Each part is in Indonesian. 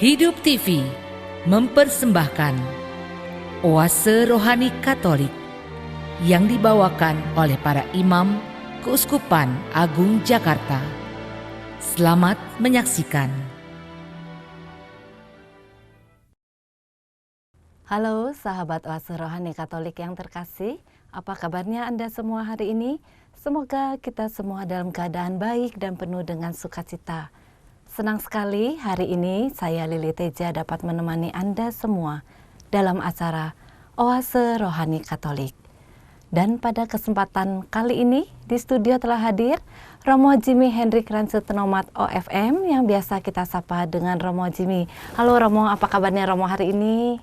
Hidup TV mempersembahkan Oase Rohani Katolik yang dibawakan oleh para imam Keuskupan Agung Jakarta. Selamat menyaksikan. Halo sahabat Oase Rohani Katolik yang terkasih, apa kabarnya Anda semua hari ini? Semoga kita semua dalam keadaan baik dan penuh dengan sukacita. Senang sekali hari ini saya Lili Teja dapat menemani Anda semua dalam acara Oase Rohani Katolik. Dan pada kesempatan kali ini di studio telah hadir Romo Jimmy Hendrik Ransutenomat OFM yang biasa kita sapa dengan Romo Jimmy. Halo Romo, apa kabarnya Romo hari ini?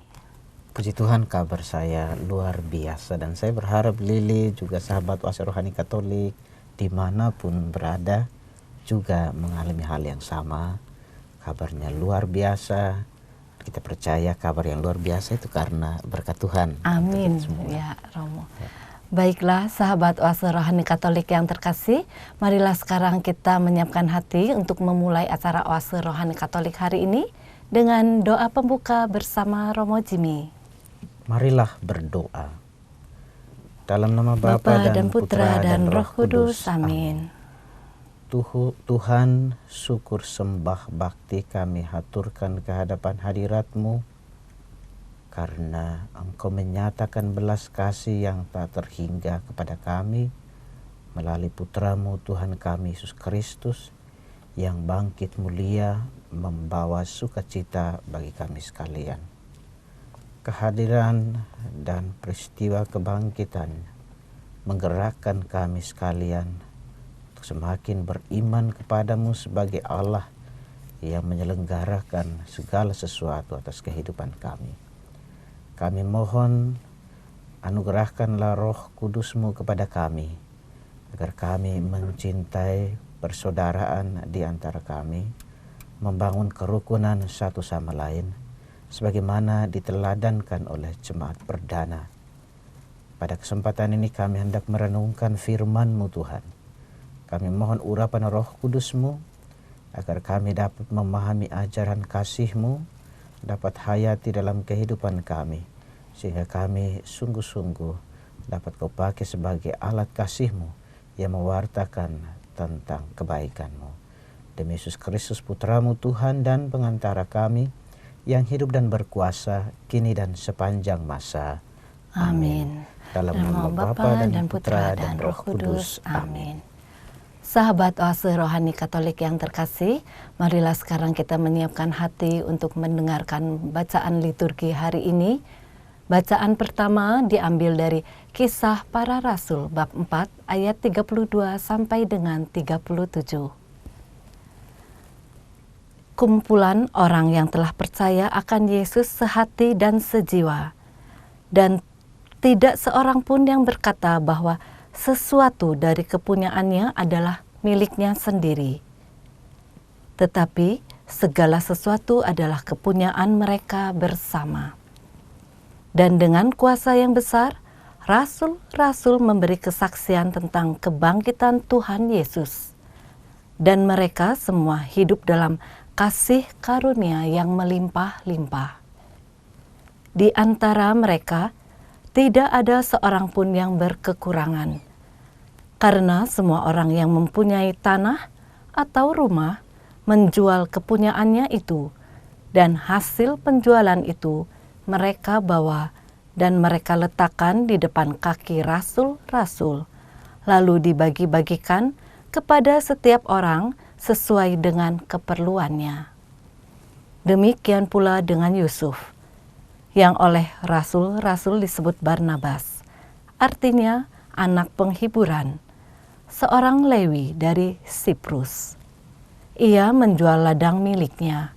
Puji Tuhan, kabar saya luar biasa dan saya berharap Lili juga sahabat Oase Rohani Katolik dimanapun berada juga mengalami hal yang sama. Kabarnya luar biasa. Kita percaya kabar yang luar biasa itu karena berkat Tuhan. Amin. Ya Romo. Ya. Baiklah sahabat Oase Rohani Katolik yang terkasih, marilah sekarang kita menyiapkan hati untuk memulai acara Oase Rohani Katolik hari ini dengan doa pembuka bersama Romo Jimmy. Marilah berdoa. Dalam nama Bapa dan Putra dan Roh Kudus. Amin. Tuhan, syukur sembah bakti kami haturkan ke hadapan hadirat-Mu karena Engkau menyatakan belas kasih yang tak terhingga kepada kami melalui Putra-Mu Tuhan kami Yesus Kristus yang bangkit mulia membawa sukacita bagi kami sekalian. Kehadiran dan peristiwa kebangkitan menggerakkan kami sekalian semakin beriman kepadamu sebagai Allah yang menyelenggarakan segala sesuatu atas kehidupan kami. Kami mohon anugerahkanlah Roh Kudus-Mu kepada kami, agar kami mencintai persaudaraan di antara kami, membangun kerukunan satu sama lain, sebagaimana diteladankan oleh jemaat perdana. Pada kesempatan ini kami hendak merenungkan firman-Mu Tuhan. Kami mohon urapan Roh Kudus-Mu agar kami dapat memahami ajaran kasih-Mu, dapat hayati dalam kehidupan kami, sehingga kami sungguh-sungguh dapat Kau pakai sebagai alat kasih-Mu yang mewartakan tentang kebaikan-Mu. Demi Yesus Kristus Putra-Mu Tuhan dan pengantara kami, yang hidup dan berkuasa kini dan sepanjang masa. Amin. Dalam nama Bapa dan Putra dan Roh Kudus. Amin. Sahabat Oase Rohani Katolik yang terkasih, marilah sekarang kita menyiapkan hati untuk mendengarkan bacaan liturgi hari ini. Bacaan pertama diambil dari Kisah Para Rasul bab 4 ayat 32 sampai dengan 37. Kumpulan orang yang telah percaya akan Yesus sehati dan sejiwa, dan tidak seorang pun yang berkata bahwa sesuatu dari kepunyaannya adalah miliknya sendiri. Tetapi segala sesuatu adalah kepunyaan mereka bersama. Dan dengan kuasa yang besar, rasul-rasul memberi kesaksian tentang kebangkitan Tuhan Yesus. Dan mereka semua hidup dalam kasih karunia yang melimpah-limpah. Di antara mereka tidak ada seorang pun yang berkekurangan, karena semua orang yang mempunyai tanah atau rumah menjual kepunyaannya itu, dan hasil penjualan itu mereka bawa dan mereka letakkan di depan kaki rasul-rasul, lalu dibagi-bagikan kepada setiap orang sesuai dengan keperluannya. Demikian pula dengan Yusuf, yang oleh rasul-rasul disebut Barnabas, artinya anak penghiburan, seorang Lewi dari Siprus. Ia menjual ladang miliknya,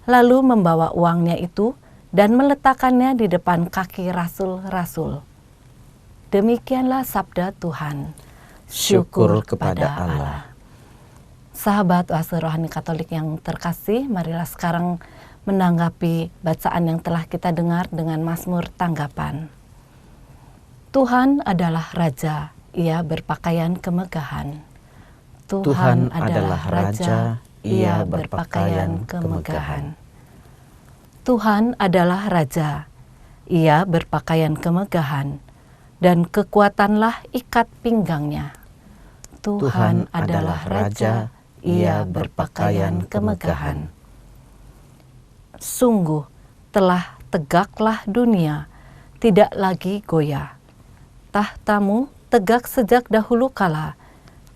lalu membawa uangnya itu dan meletakkannya di depan kaki rasul-rasul. Demikianlah sabda Tuhan. Syukur kepada Allah. Sahabat Oase Rohani Katolik yang terkasih, marilah sekarang menanggapi bacaan yang telah kita dengar dengan mazmur tanggapan. Tuhan adalah Raja, Ia berpakaian kemegahan. Tuhan adalah Raja, Ia berpakaian kemegahan. Tuhan adalah Raja, Ia berpakaian kemegahan, dan kekuatanlah ikat pinggangnya. Tuhan adalah Raja, Ia berpakaian kemegahan. Sungguh telah tegaklah dunia, tidak lagi goyah. Tahtamu tegak sejak dahulu kala,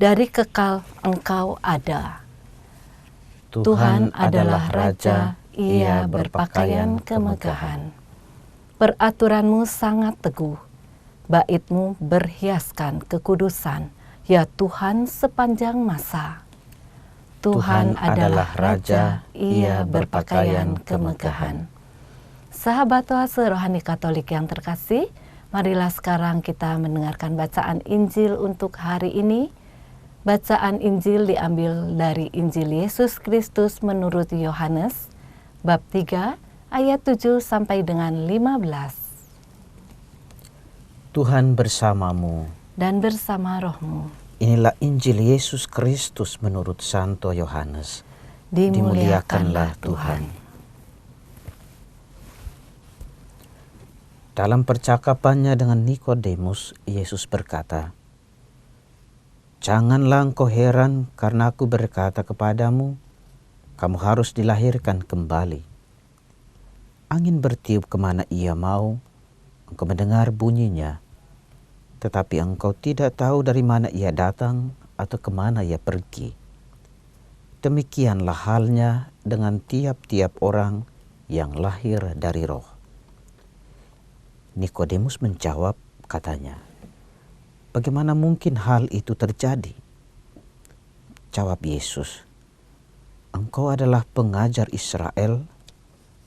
dari kekal Engkau ada. Tuhan adalah Raja, Ia berpakaian kemegahan. Peraturanmu sangat teguh, bait-Mu berhiaskan kekudusan, ya Tuhan sepanjang masa. Tuhan adalah Raja, Ia berpakaian kemegahan. Sahabat Oase Rohani Katolik yang terkasih, marilah sekarang kita mendengarkan bacaan Injil untuk hari ini. Bacaan Injil diambil dari Injil Yesus Kristus menurut Yohanes, bab 3, ayat 7 sampai dengan 15. Tuhan bersamamu. Dan bersama rohmu. Inilah Injil Yesus Kristus menurut Santo Yohanes. Dimuliakanlah Tuhan. Dalam percakapannya dengan Nikodemus, Yesus berkata, "Janganlah engkau heran karena aku berkata kepadamu, kamu harus dilahirkan kembali. Angin bertiup kemana ia mau, engkau mendengar bunyinya, tetapi engkau tidak tahu dari mana ia datang atau kemana ia pergi. Demikianlah halnya dengan tiap-tiap orang yang lahir dari roh." Nikodemus menjawab, katanya, "Bagaimana mungkin hal itu terjadi?" Jawab Yesus, "Engkau adalah pengajar Israel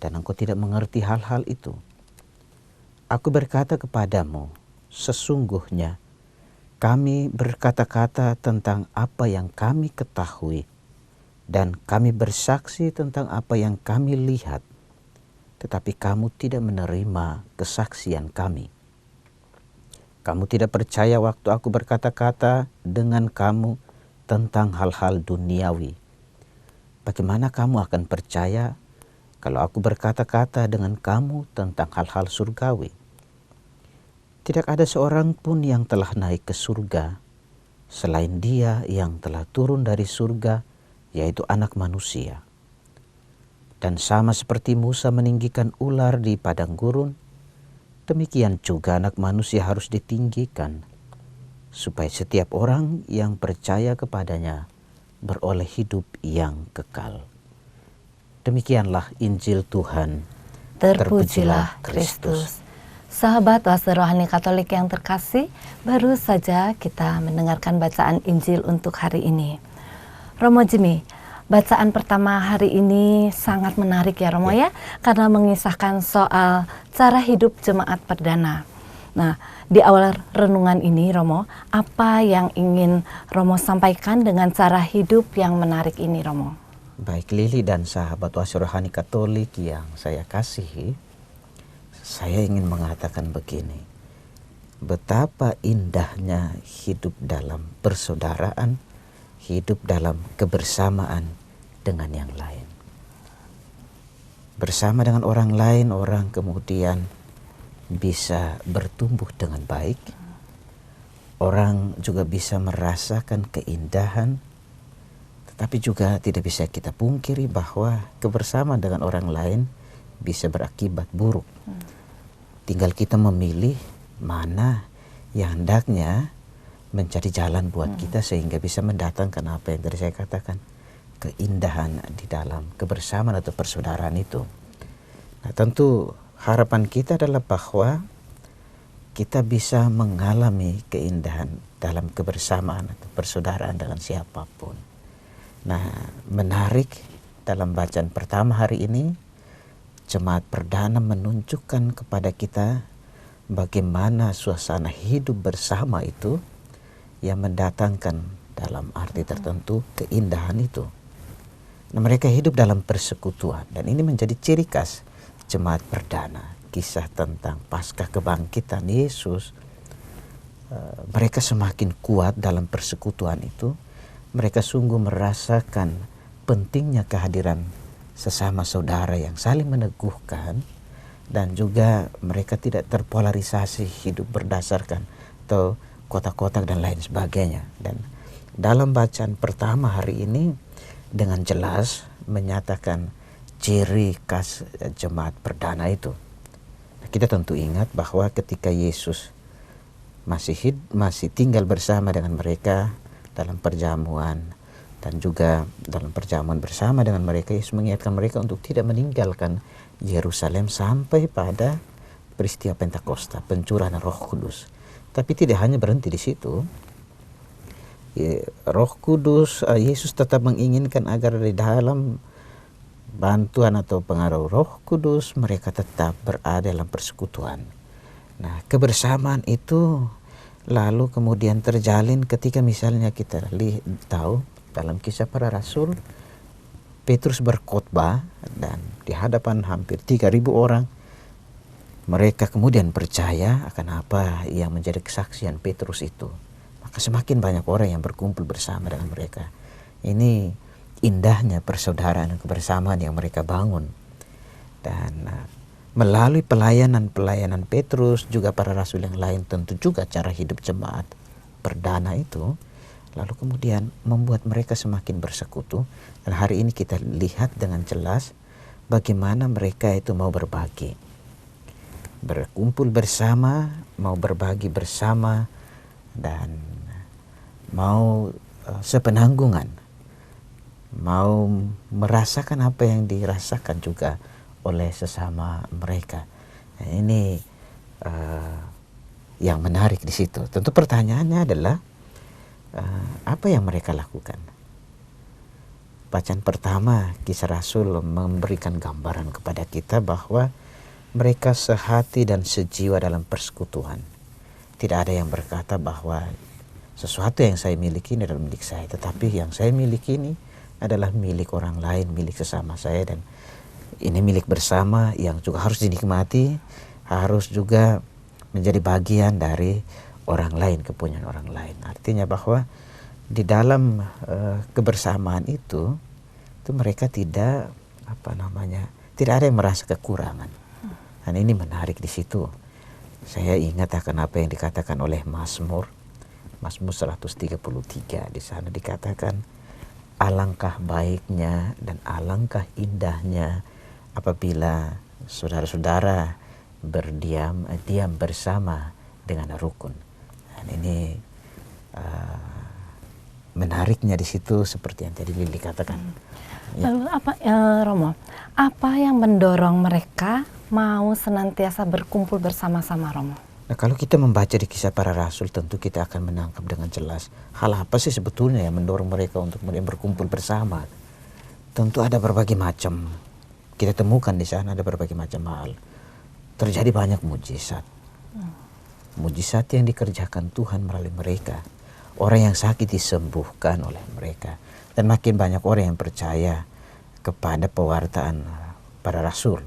dan engkau tidak mengerti hal-hal itu. Aku berkata kepadamu, sesungguhnya kami berkata-kata tentang apa yang kami ketahui dan kami bersaksi tentang apa yang kami lihat, tetapi kamu tidak menerima kesaksian kami. Kamu tidak percaya waktu aku berkata-kata dengan kamu tentang hal-hal duniawi. Bagaimana kamu akan percaya kalau aku berkata-kata dengan kamu tentang hal-hal surgawi? Tidak ada seorang pun yang telah naik ke surga selain Dia yang telah turun dari surga, yaitu Anak Manusia. Dan sama seperti Musa meninggikan ular di padang gurun, demikian juga Anak Manusia harus ditinggikan, supaya setiap orang yang percaya kepadanya beroleh hidup yang kekal." Demikianlah Injil Tuhan. Terpujilah Kristus. Sahabat Oase Rohani Katolik yang terkasih, baru saja kita mendengarkan bacaan Injil untuk hari ini. Romo Jimmy, bacaan pertama hari ini sangat menarik ya Romo ya, karena mengisahkan soal cara hidup jemaat perdana. Nah, di awal renungan ini Romo, apa yang ingin Romo sampaikan dengan cara hidup yang menarik ini Romo? Baik Lili dan sahabat Oase Rohani Katolik yang saya kasihi, saya ingin mengatakan begini, betapa indahnya hidup dalam persaudaraan, hidup dalam kebersamaan dengan yang lain. Bersama dengan orang lain, orang kemudian bisa bertumbuh dengan baik. Orang juga bisa merasakan keindahan, tetapi juga tidak bisa kita pungkiri bahwa kebersamaan dengan orang lain bisa berakibat buruk. Tinggal kita memilih mana yang hendaknya menjadi jalan buat kita sehingga bisa mendatangkan apa yang tadi saya katakan, keindahan di dalam kebersamaan atau persaudaraan itu. Nah, tentu harapan kita adalah bahwa kita bisa mengalami keindahan dalam kebersamaan atau persaudaraan dengan siapapun. Nah, menarik dalam bacaan pertama hari ini, Jemaat Perdana menunjukkan kepada kita bagaimana suasana hidup bersama itu yang mendatangkan dalam arti tertentu keindahan itu. Nah, mereka hidup dalam persekutuan dan ini menjadi ciri khas Jemaat Perdana. Kisah tentang pasca kebangkitan Yesus, mereka semakin kuat dalam persekutuan itu. Mereka sungguh merasakan pentingnya kehadiran sesama saudara yang saling meneguhkan, dan juga mereka tidak terpolarisasi hidup berdasarkan atau kotak-kotak dan lain sebagainya. Dan dalam bacaan pertama hari ini dengan jelas menyatakan ciri khas jemaat perdana itu. Kita tentu ingat bahwa ketika Yesus masih tinggal bersama dengan mereka dalam perjamuan, dan juga dalam perjamuan bersama dengan mereka, Yesus mengingatkan mereka untuk tidak meninggalkan Yerusalem sampai pada peristiwa Pentakosta, pencurahan Roh Kudus. Tapi tidak hanya berhenti di situ. Roh Kudus, Yesus tetap menginginkan agar di dalam bantuan atau pengaruh Roh Kudus mereka tetap berada dalam persekutuan. Nah, kebersamaan itu lalu kemudian terjalin ketika misalnya kita tahu dalam Kisah Para Rasul, Petrus berkhotbah dan di hadapan hampir 3.000 orang. Mereka kemudian percaya akan apa yang menjadi kesaksian Petrus itu. Maka semakin banyak orang yang berkumpul bersama dengan mereka. Ini indahnya persaudaraan dan kebersamaan yang mereka bangun. Dan melalui pelayanan Petrus, juga para rasul yang lain, tentu juga cara hidup jemaat perdana itu, lalu kemudian membuat mereka semakin bersekutu. Dan hari ini kita lihat dengan jelas bagaimana mereka itu mau berbagi. Berkumpul bersama, mau berbagi bersama, dan mau sepenanggungan. Mau merasakan apa yang dirasakan juga oleh sesama mereka. Nah, ini yang menarik di situ. Tentu pertanyaannya adalah apa yang mereka lakukan? Bacaan pertama Kisah Rasul memberikan gambaran kepada kita bahwa mereka sehati dan sejiwa dalam persekutuan. Tidak ada yang berkata bahwa sesuatu yang saya miliki ini adalah milik saya, tetapi yang saya miliki ini adalah milik orang lain, milik sesama saya, dan ini milik bersama yang juga harus dinikmati, harus juga menjadi bagian dari orang lain, kepunyaan orang lain. Artinya bahwa di dalam kebersamaan itu mereka tidak tidak ada yang merasa kekurangan. Dan ini menarik di situ. Saya ingat akan apa yang dikatakan oleh Mazmur 133. Di sana dikatakan, alangkah baiknya dan alangkah indahnya apabila saudara-saudara diam bersama dengan rukun. Dan ini menariknya di situ seperti yang tadi Lili katakan. Lalu apa, Romo? Apa yang mendorong mereka mau senantiasa berkumpul bersama-sama, Romo? Nah, kalau kita membaca di Kisah Para Rasul, tentu kita akan menangkap dengan jelas hal apa sih sebetulnya yang mendorong mereka untuk kemudian berkumpul bersama. Tentu ada berbagai macam. Kita temukan di sana ada berbagai macam hal. Terjadi banyak mujizat. Mujizat yang dikerjakan Tuhan melalui mereka. Orang yang sakit disembuhkan oleh mereka. Dan makin banyak orang yang percaya kepada pewartaan para rasul.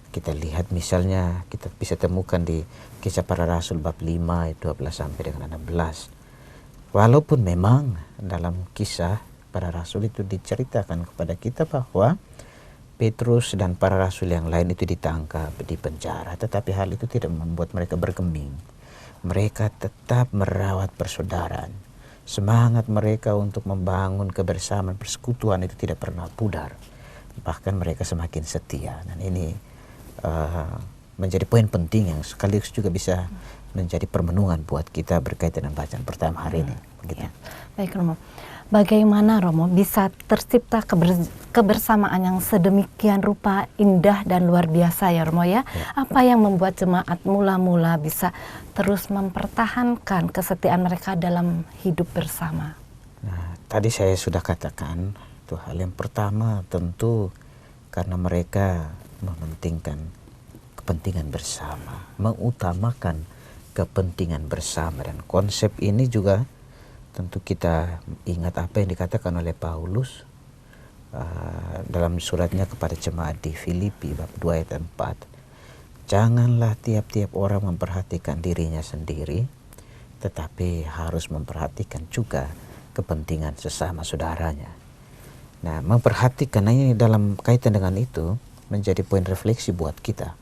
Kita lihat misalnya, kita bisa temukan di Kisah Para Rasul bab 5 ayat 12 sampai dengan 16. Walaupun memang dalam Kisah Para Rasul itu diceritakan kepada kita bahwa Petrus dan para rasul yang lain itu ditangkap, dipenjara, tetapi hal itu tidak membuat mereka bergeming. Mereka tetap merawat persaudaraan. Semangat mereka untuk membangun kebersamaan, persekutuan itu tidak pernah pudar. Bahkan mereka semakin setia. Dan ini menjadi poin penting yang sekaligus juga bisa menjadi permenungan buat kita berkaitan dengan bacaan pertama hari ini. Begitu. Ya. Baik, Romo. Bagaimana, Romo, bisa tercipta kebersamaan yang sedemikian rupa indah dan luar biasa, ya Romo ya? Apa yang membuat jemaat mula-mula bisa terus mempertahankan kesetiaan mereka dalam hidup bersama? Nah, tadi saya sudah katakan, itu hal yang pertama tentu karena mereka mementingkan kepentingan bersama, mengutamakan kepentingan bersama. Dan konsep ini juga tentu kita ingat apa yang dikatakan oleh Paulus dalam suratnya kepada jemaat di Filipi bab 2 ayat 4. Janganlah tiap-tiap orang memperhatikan dirinya sendiri, tetapi harus memperhatikan juga kepentingan sesama saudaranya. Nah, memperhatikan, nah ini dalam kaitan dengan itu menjadi poin refleksi buat kita.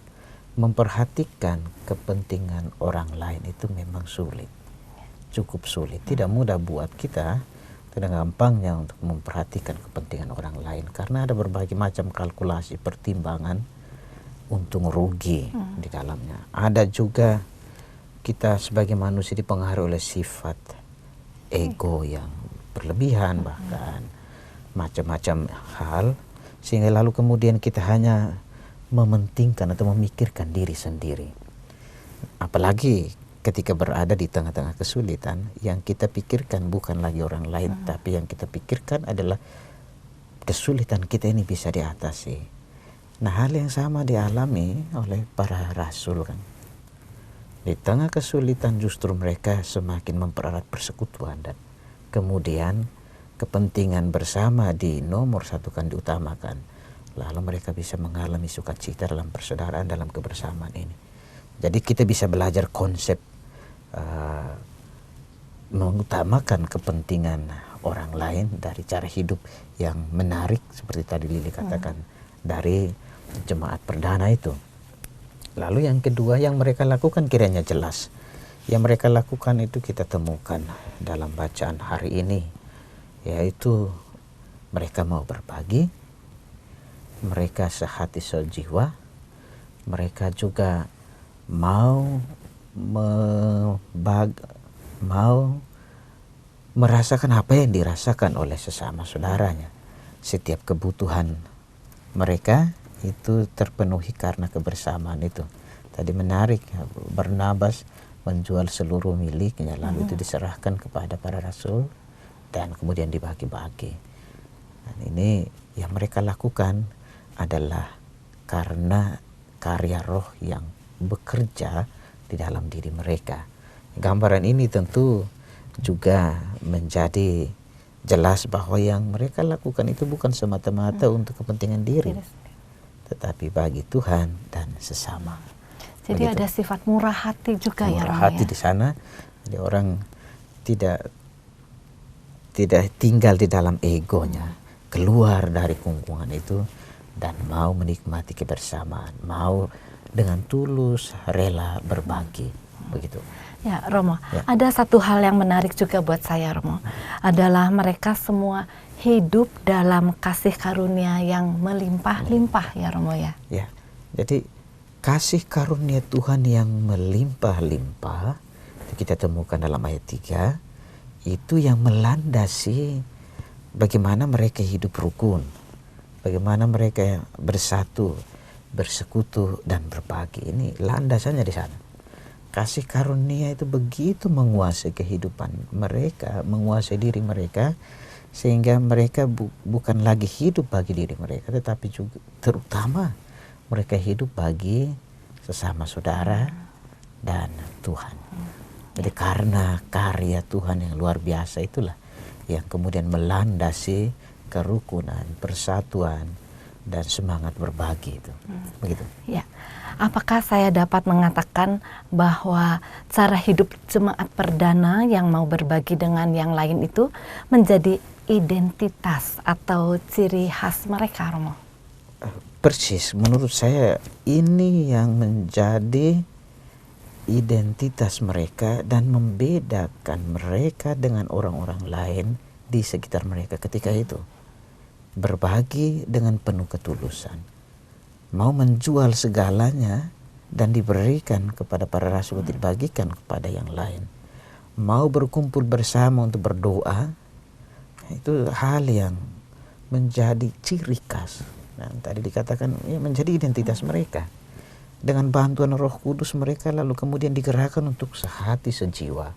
Memperhatikan kepentingan orang lain itu memang sulit, cukup sulit. Tidak mudah buat kita, tidak gampangnya untuk memperhatikan kepentingan orang lain karena ada berbagai macam kalkulasi, pertimbangan untung rugi di dalamnya. Ada juga kita sebagai manusia dipengaruhi oleh sifat ego yang berlebihan, bahkan macam-macam hal, sehingga lalu kemudian kita hanya mementingkan atau memikirkan diri sendiri. Apalagi ketika berada di tengah-tengah kesulitan, yang kita pikirkan bukan lagi orang lain, tapi yang kita pikirkan adalah kesulitan kita ini bisa diatasi. Nah, hal yang sama dialami oleh para rasul kan. Di tengah kesulitan justru mereka semakin mempererat persekutuan, dan kemudian kepentingan bersama di nomor satu kan diutamakan. Lalu mereka bisa mengalami sukacita dalam persaudaraan, dalam kebersamaan ini. Jadi kita bisa belajar konsep mengutamakan kepentingan orang lain dari cara hidup yang menarik seperti tadi Lili katakan dari jemaat perdana itu. Lalu yang kedua yang mereka lakukan kiranya jelas. Yang mereka lakukan itu kita temukan dalam bacaan hari ini, yaitu mereka mau berbagi, mereka sehati sejiwa, mereka juga mau merasakan apa yang dirasakan oleh sesama saudaranya. Setiap kebutuhan mereka itu terpenuhi karena kebersamaan itu. Tadi menarik, Barnabas menjual seluruh miliknya, lalu itu diserahkan kepada para rasul dan kemudian dibagi-bagi. Dan ini yang mereka lakukan adalah karena karya roh yang bekerja di dalam diri mereka. Gambaran ini tentu juga menjadi jelas bahwa yang mereka lakukan itu bukan semata-mata untuk kepentingan diri, tetapi bagi Tuhan dan sesama. Jadi begitu. Ada sifat murah hati juga ya, murah hati di sana. Jadi orang tidak tinggal di dalam egonya, keluar dari kungkungan itu dan mau menikmati kebersamaan, mau dengan tulus rela berbagi, begitu. Ya, Romo, ada satu hal yang menarik juga buat saya, Romo, adalah mereka semua hidup dalam kasih karunia yang melimpah-limpah ya, Romo ya. Ya, jadi kasih karunia Tuhan yang melimpah-limpah kita temukan dalam ayat 3, itu yang melandasi bagaimana mereka hidup rukun, bagaimana mereka bersatu, bersekutu dan berbagi. Ini landasannya di sana. Kasih karunia itu begitu menguasai kehidupan mereka, menguasai diri mereka, sehingga mereka bukan lagi hidup bagi diri mereka, tetapi juga terutama mereka hidup bagi sesama saudara dan Tuhan. Jadi karena karya Tuhan yang luar biasa itulah yang kemudian melandasi kerukunan, persatuan, dan semangat berbagi itu. Begitu. Ya. Apakah saya dapat mengatakan bahwa cara hidup jemaat perdana yang mau berbagi dengan yang lain itu menjadi identitas atau ciri khas mereka, Romo? Persis, menurut saya ini yang menjadi identitas mereka dan membedakan mereka dengan orang-orang lain di sekitar mereka ketika itu. Berbagi dengan penuh ketulusan. Mau menjual segalanya dan diberikan kepada para rasul untuk dibagikan kepada yang lain. Mau berkumpul bersama untuk berdoa, itu hal yang menjadi ciri khas. Nah, tadi dikatakan ya, menjadi identitas mereka. Dengan bantuan Roh Kudus mereka lalu kemudian digerakkan untuk sehati sejiwa.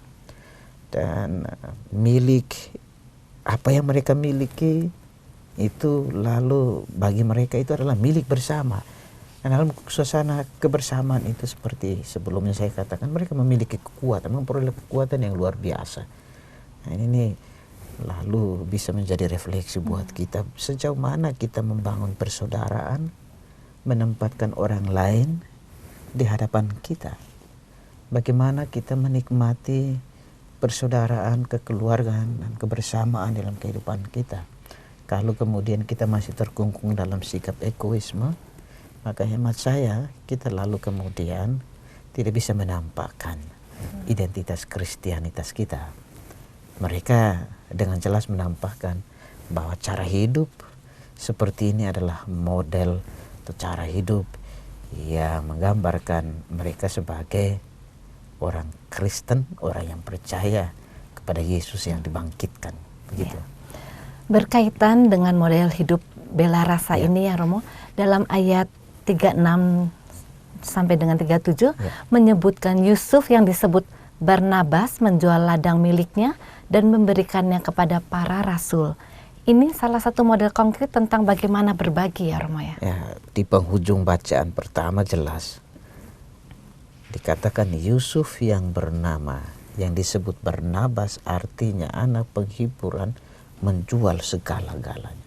Dan milik apa yang mereka miliki itu lalu bagi mereka itu adalah milik bersama. Dan dalam suasana kebersamaan itu seperti sebelumnya saya katakan, mereka memiliki kekuatan, memperoleh kekuatan yang luar biasa. Nah, ini lalu bisa menjadi refleksi buat kita sejauh mana kita membangun persaudaraan, menempatkan orang lain di hadapan kita. Bagaimana kita menikmati persaudaraan, kekeluargaan, dan kebersamaan dalam kehidupan kita. Kalau kemudian kita masih terkungkung dalam sikap egoisme, maka hemat saya kita lalu kemudian tidak bisa menampakkan identitas Kristianitas kita. Mereka dengan jelas menampakkan bahwa cara hidup seperti ini adalah model atau cara hidup yang menggambarkan mereka sebagai orang Kristen, orang yang percaya kepada Yesus yang dibangkitkan. Begitu. Berkaitan dengan model hidup bela rasa ini ya Romo, dalam ayat 36 sampai dengan 37 menyebutkan Yusuf yang disebut Barnabas menjual ladang miliknya dan memberikannya kepada para rasul. Ini salah satu model konkret tentang bagaimana berbagi ya Romo ya. Di penghujung bacaan pertama jelas dikatakan Yusuf yang bernama yang disebut Barnabas artinya anak penghiburan menjual segala-galanya.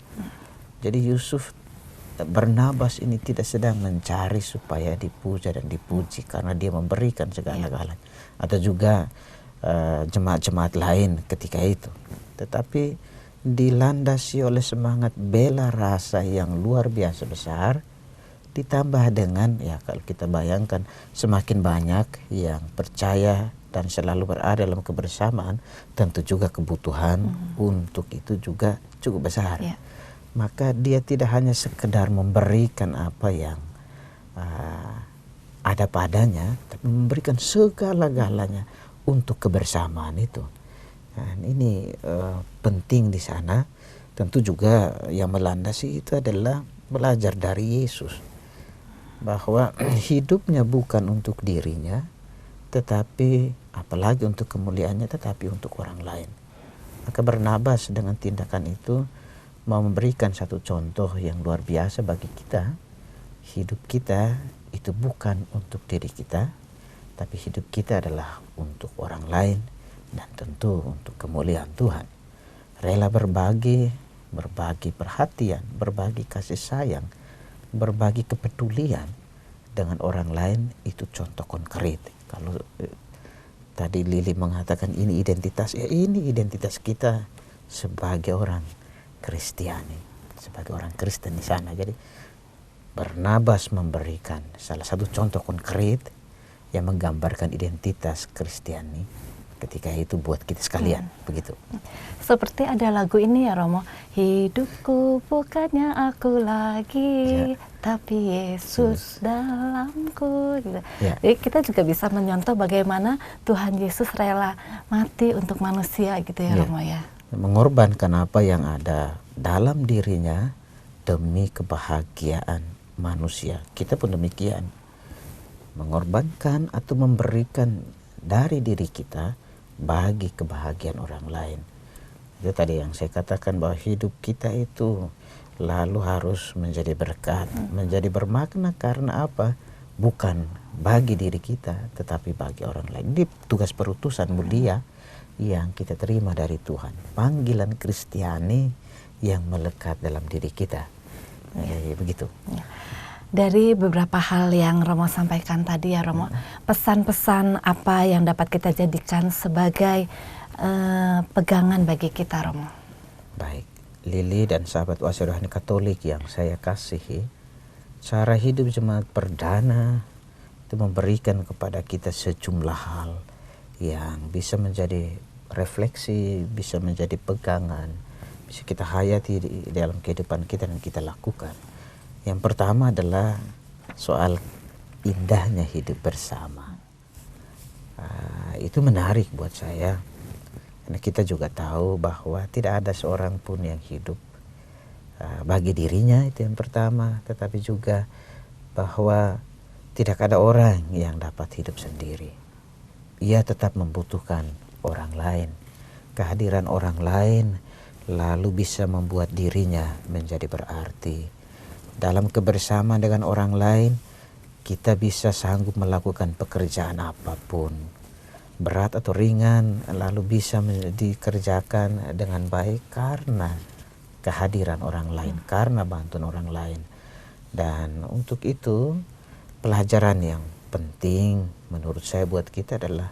Jadi Yusuf Barnabas ini tidak sedang mencari supaya dipuja dan dipuji karena dia memberikan segala-galanya. Atau juga jemaat-jemaat lain ketika itu. Tetapi dilandasi oleh semangat bela rasa yang luar biasa besar, ditambah dengan kalau kita bayangkan semakin banyak yang percaya dan selalu berada dalam kebersamaan, tentu juga kebutuhan untuk itu juga cukup besar. Maka dia tidak hanya sekedar memberikan apa yang ada padanya, tapi memberikan segala-galanya untuk kebersamaan itu. Dan ini penting di sana. Tentu juga yang melandasi itu adalah belajar dari Yesus bahwa hidupnya bukan untuk dirinya, tetapi apalagi untuk kemuliaannya, tetapi untuk orang lain. Maka Barnabas dengan tindakan itu mau memberikan satu contoh yang luar biasa bagi kita. Hidup kita itu bukan untuk diri kita, tapi hidup kita adalah untuk orang lain dan tentu untuk kemuliaan Tuhan. Rela berbagi perhatian, berbagi kasih sayang, berbagi kepedulian dengan orang lain, itu contoh konkret. Kalau tadi Lili mengatakan ini identitas, ini identitas kita sebagai orang Kristiani, sebagai orang Kristen di sana. Jadi Barnabas memberikan salah satu contoh konkret yang menggambarkan identitas Kristiani ketika itu buat kita sekalian. Begitu. Seperti ada lagu ini ya Romo, hidupku bukannya aku lagi, tapi Yesus dalamku. Gitu. Jadi kita juga bisa menyontoh bagaimana Tuhan Yesus rela mati untuk manusia gitu ya Romo ya. Mengorbankan apa yang ada dalam dirinya demi kebahagiaan manusia. Kita pun demikian, mengorbankan atau memberikan dari diri kita bagi kebahagiaan orang lain. Itu tadi yang saya katakan bahwa hidup kita itu lalu harus menjadi berkat, menjadi bermakna karena apa? Bukan bagi diri kita, tetapi bagi orang lain. Ini tugas perutusan mulia yang kita terima dari Tuhan. Panggilan Kristiani yang melekat dalam diri kita. Begitu. Dari beberapa hal yang Romo sampaikan tadi ya Romo, pesan-pesan apa yang dapat kita jadikan sebagai pegangan bagi kita Romo? Baik, Lili dan sahabat Oase Rohani Katolik yang saya kasihi, cara hidup jemaat perdana itu memberikan kepada kita sejumlah hal yang bisa menjadi refleksi, bisa menjadi pegangan, bisa kita hayati di dalam kehidupan kita dan kita lakukan. Yang pertama adalah soal indahnya hidup bersama. Itu menarik buat saya, karena kita juga tahu bahwa tidak ada seorang pun yang hidup bagi dirinya, itu yang pertama. Tetapi juga bahwa tidak ada orang yang dapat hidup sendiri. Ia tetap membutuhkan orang lain. Kehadiran orang lain lalu bisa membuat dirinya menjadi berarti. Dalam kebersamaan dengan orang lain, kita bisa sanggup melakukan pekerjaan apapun, berat atau ringan, lalu bisa dikerjakan dengan baik karena kehadiran orang lain, karena bantuan orang lain. Dan untuk itu, pelajaran yang penting menurut saya buat kita adalah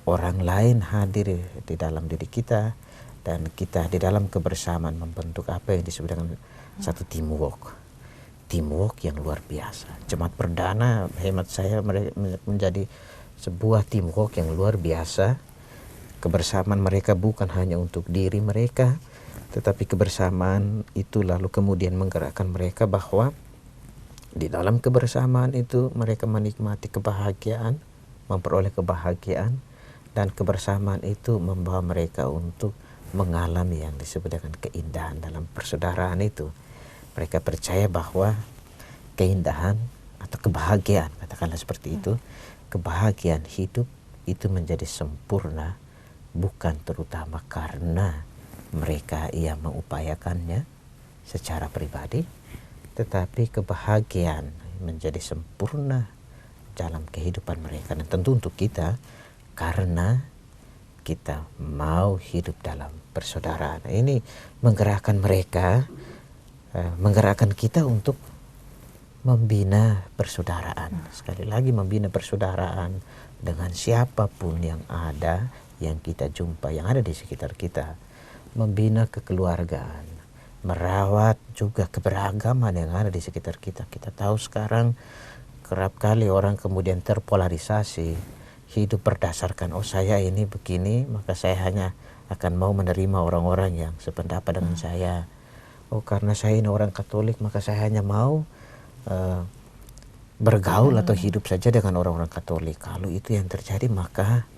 orang lain hadir di dalam diri kita dan kita di dalam kebersamaan membentuk apa yang disebut dengan satu teamwork yang luar biasa. Jemaat perdana hemat saya menjadi sebuah teamwork yang luar biasa. Kebersamaan mereka bukan hanya untuk diri mereka, tetapi kebersamaan itu lalu kemudian menggerakkan mereka bahwa di dalam kebersamaan itu mereka menikmati kebahagiaan, memperoleh kebahagiaan, dan kebersamaan itu membawa mereka untuk mengalami yang disebut dengan keindahan dalam persaudaraan itu. Mereka percaya bahwa keindahan atau kebahagiaan, katakanlah seperti itu, kebahagiaan hidup itu menjadi sempurna bukan terutama karena mereka yang mengupayakannya secara pribadi, tetapi kebahagiaan menjadi sempurna dalam kehidupan mereka. Dan tentu untuk kita, karena kita mau hidup dalam persaudaraan. Ini menggerakkan mereka, menggerakkan kita untuk membina persaudaraan. Sekali lagi membina persaudaraan dengan siapapun yang ada, yang kita jumpa, yang ada di sekitar kita. Membina kekeluargaan, merawat juga keberagaman yang ada di sekitar kita. Kita tahu sekarang kerap kali orang kemudian terpolarisasi, hidup berdasarkan saya ini begini, maka saya hanya akan mau menerima orang-orang yang sependapat dengan saya. Karena saya ini orang Katolik, maka saya hanya mau bergaul atau hidup saja dengan orang-orang Katolik. Kalau itu yang terjadi, maka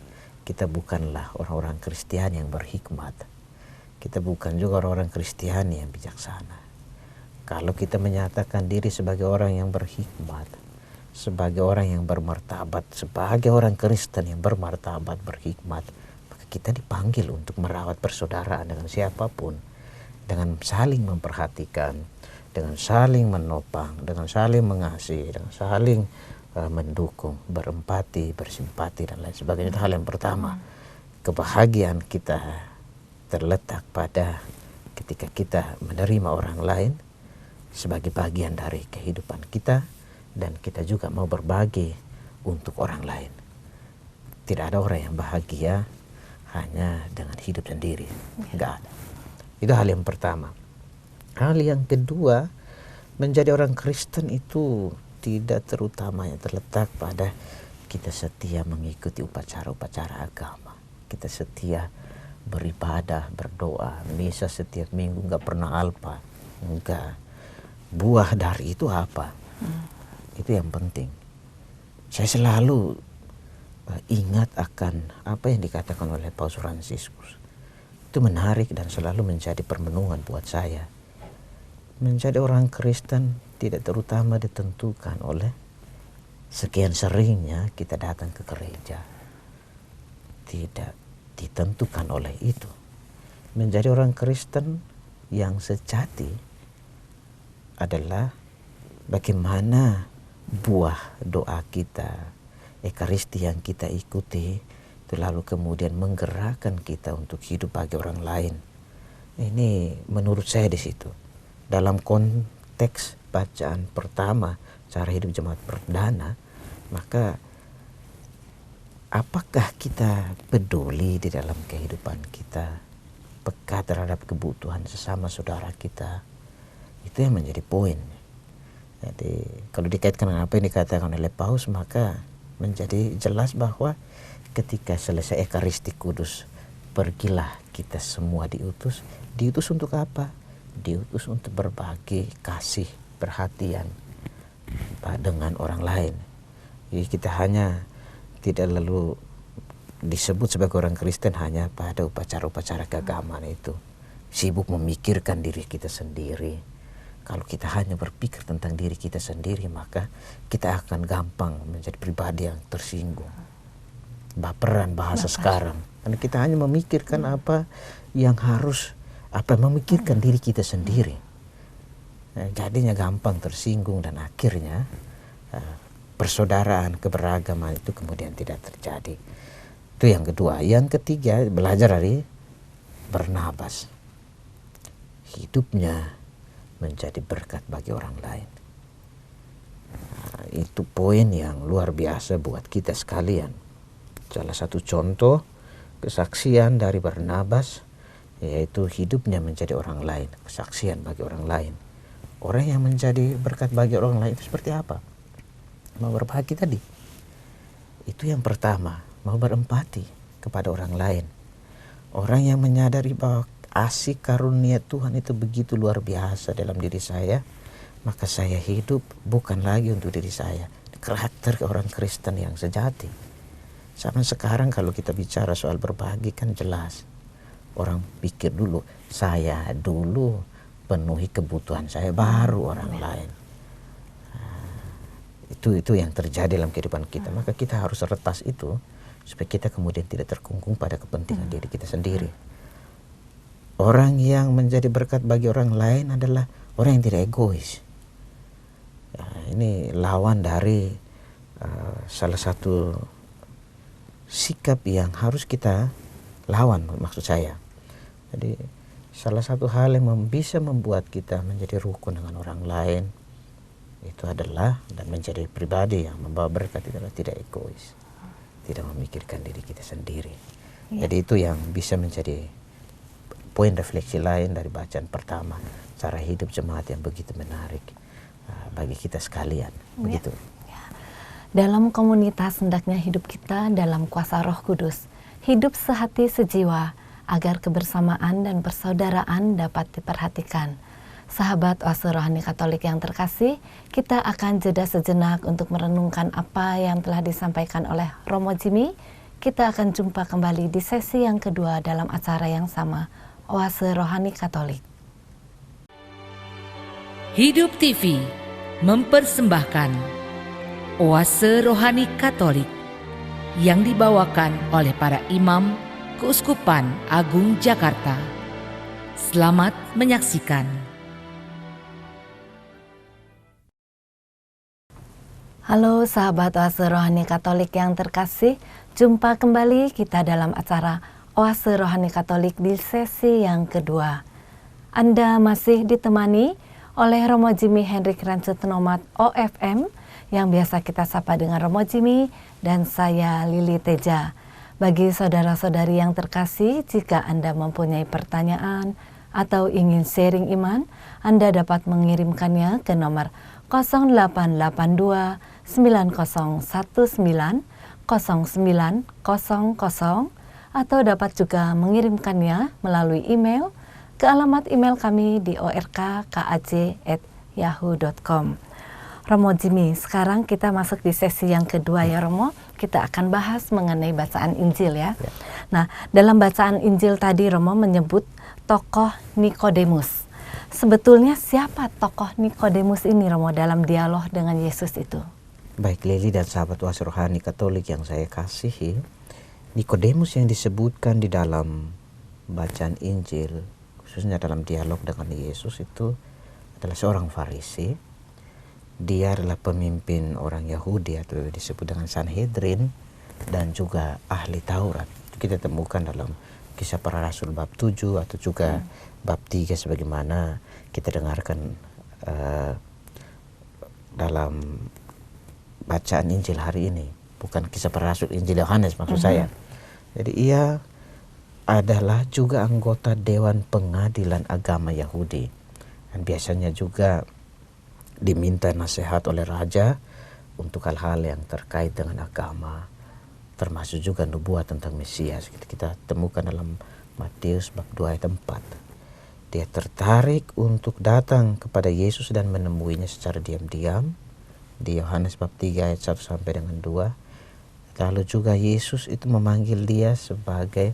kita bukanlah orang-orang Kristen yang berhikmat. Kita bukan juga orang-orang Kristen yang bijaksana. Kalau kita menyatakan diri sebagai orang yang berhikmat, sebagai orang yang bermartabat, sebagai orang Kristen yang bermartabat, berhikmat, maka kita dipanggil untuk merawat persaudaraan dengan siapapun, dengan saling memperhatikan, dengan saling menopang, dengan saling mengasihi, dengan saling mendukung, berempati, bersimpati, dan lain sebagainya. Itu hal yang pertama. Kebahagiaan kita terletak pada ketika kita menerima orang lain sebagai bagian dari kehidupan kita, dan kita juga mau berbagi untuk orang lain. Tidak ada orang yang bahagia hanya dengan hidup sendiri. Enggak ada. Itu hal yang pertama. Hal yang kedua, menjadi orang Kristen itu tidak terutamanya terletak pada kita setia mengikuti upacara-upacara agama. Kita setia beribadah, berdoa, misa setiap minggu, enggak pernah alpa. Enggak. Buah dari itu apa? Itu yang penting. Saya selalu ingat akan apa yang dikatakan oleh Paus Fransiskus. Itu menarik dan selalu menjadi permenungan buat saya. Menjadi orang Kristen tidak terutama ditentukan oleh sekian seringnya kita datang ke gereja. Tidak ditentukan oleh itu. Menjadi orang Kristen yang sejati adalah bagaimana buah doa kita, Ekaristi yang kita ikuti, itu lalu kemudian menggerakkan kita untuk hidup bagi orang lain. Ini menurut saya di situ. Dalam konteks bacaan pertama cara hidup jemaat perdana, maka apakah kita peduli di dalam kehidupan kita, peka terhadap kebutuhan sesama saudara kita? Itu yang menjadi poin. Jadi kalau dikaitkan dengan apa yang dikatakan oleh Paus, maka menjadi jelas bahwa ketika selesai Ekaristi Kudus, pergilah kita semua diutus. Diutus untuk apa? Diutus untuk berbagi kasih, perhatian dengan orang lain. Jadi kita hanya tidak lalu disebut sebagai orang Kristen hanya pada upacara-upacara keagamaan itu. Sibuk memikirkan diri kita sendiri. Kalau kita hanya berpikir tentang diri kita sendiri, maka kita akan gampang menjadi pribadi yang tersinggung. Baperan bahasa sekarang. Karena kita hanya memikirkan apa yang harus, memikirkan diri kita sendiri. Jadinya gampang tersinggung dan akhirnya persaudaraan, keberagaman itu kemudian tidak terjadi. Itu yang kedua. Yang ketiga, belajar dari Barnabas. Hidupnya menjadi berkat bagi orang lain. Itu poin yang luar biasa buat kita sekalian. Salah satu contoh kesaksian dari Barnabas yaitu hidupnya menjadi orang lain, kesaksian bagi orang lain. Orang yang menjadi berkat bagi orang lain itu seperti apa? Mau berbagi tadi. Itu yang pertama, mau berempati kepada orang lain. Orang yang menyadari bahwa kasih karunia Tuhan itu begitu luar biasa dalam diri saya, maka saya hidup bukan lagi untuk diri saya. Karakter orang Kristen yang sejati. Sama sekarang kalau kita bicara soal berbagi kan jelas. Orang pikir dulu, saya dulu penuhi kebutuhan saya, baru orang lain. Itu yang terjadi dalam kehidupan kita. Maka kita harus retas itu supaya kita kemudian tidak terkungkung pada kepentingan diri kita sendiri. Orang yang menjadi berkat bagi orang lain adalah orang yang tidak egois. Ini lawan dari salah satu sikap yang harus kita lawan, maksud saya. Jadi salah satu hal yang bisa membuat kita menjadi rukun dengan orang lain itu adalah dan menjadi pribadi yang membawa berkat itu adalah tidak egois, tidak memikirkan diri kita sendiri. Jadi itu yang bisa menjadi poin refleksi lain dari bacaan pertama, cara hidup jemaat yang begitu menarik bagi kita sekalian. Begitu. Dalam komunitas hendaknya hidup kita dalam kuasa Roh Kudus, hidup sehati sejiwa, agar kebersamaan dan persaudaraan dapat diperhatikan. Sahabat Oase Rohani Katolik yang terkasih, kita akan jeda sejenak untuk merenungkan apa yang telah disampaikan oleh Romo Jimmy. Kita akan jumpa kembali di sesi yang kedua dalam acara yang sama, Oase Rohani Katolik. Hidup TV mempersembahkan Oase Rohani Katolik yang dibawakan oleh para imam Keuskupan Agung Jakarta. Selamat menyaksikan. Halo sahabat Oase Rohani Katolik yang terkasih, jumpa kembali kita dalam acara Oase Rohani Katolik di sesi yang kedua. Anda masih ditemani oleh Romo Jimmy Hendrik Rancetenomat OFM yang biasa kita sapa dengan Romo Jimmy dan saya Lili Teja. Bagi saudara-saudari yang terkasih, jika Anda mempunyai pertanyaan atau ingin sharing iman, Anda dapat mengirimkannya ke nomor 0882 9019 0900 atau dapat juga mengirimkannya melalui email ke alamat email kami di orkkaj@yahoo.com. Romo Jimmy, sekarang kita masuk di sesi yang kedua ya Romo. Kita akan bahas mengenai bacaan Injil ya. Nah, dalam bacaan Injil tadi Romo menyebut tokoh Nikodemus. Sebetulnya siapa tokoh Nikodemus ini Romo dalam dialog dengan Yesus itu? Baik Lili dan sahabat Oase Rohani Katolik yang saya kasihi, Nikodemus yang disebutkan di dalam bacaan Injil, khususnya dalam dialog dengan Yesus itu adalah seorang Farisi. Dia adalah pemimpin orang Yahudi atau disebut dengan Sanhedrin dan juga ahli Taurat. Kita temukan dalam Kisah Para Rasul bab 7 atau juga bab 3 sebagaimana kita dengarkan dalam bacaan Injil hari ini. Bukan Kisah Para Rasul, Injil Yohanes maksud saya. Jadi ia adalah juga anggota Dewan Pengadilan Agama Yahudi. Dan biasanya juga diminta nasihat oleh raja untuk hal-hal yang terkait dengan agama, termasuk juga nubuat tentang Mesias. Kita temukan dalam Matius bab 2 ayat 4. Dia tertarik untuk datang kepada Yesus dan menemuinya secara diam-diam di Yohanes bab 3 ayat 1 sampai dengan 2. Lalu juga Yesus itu memanggil dia sebagai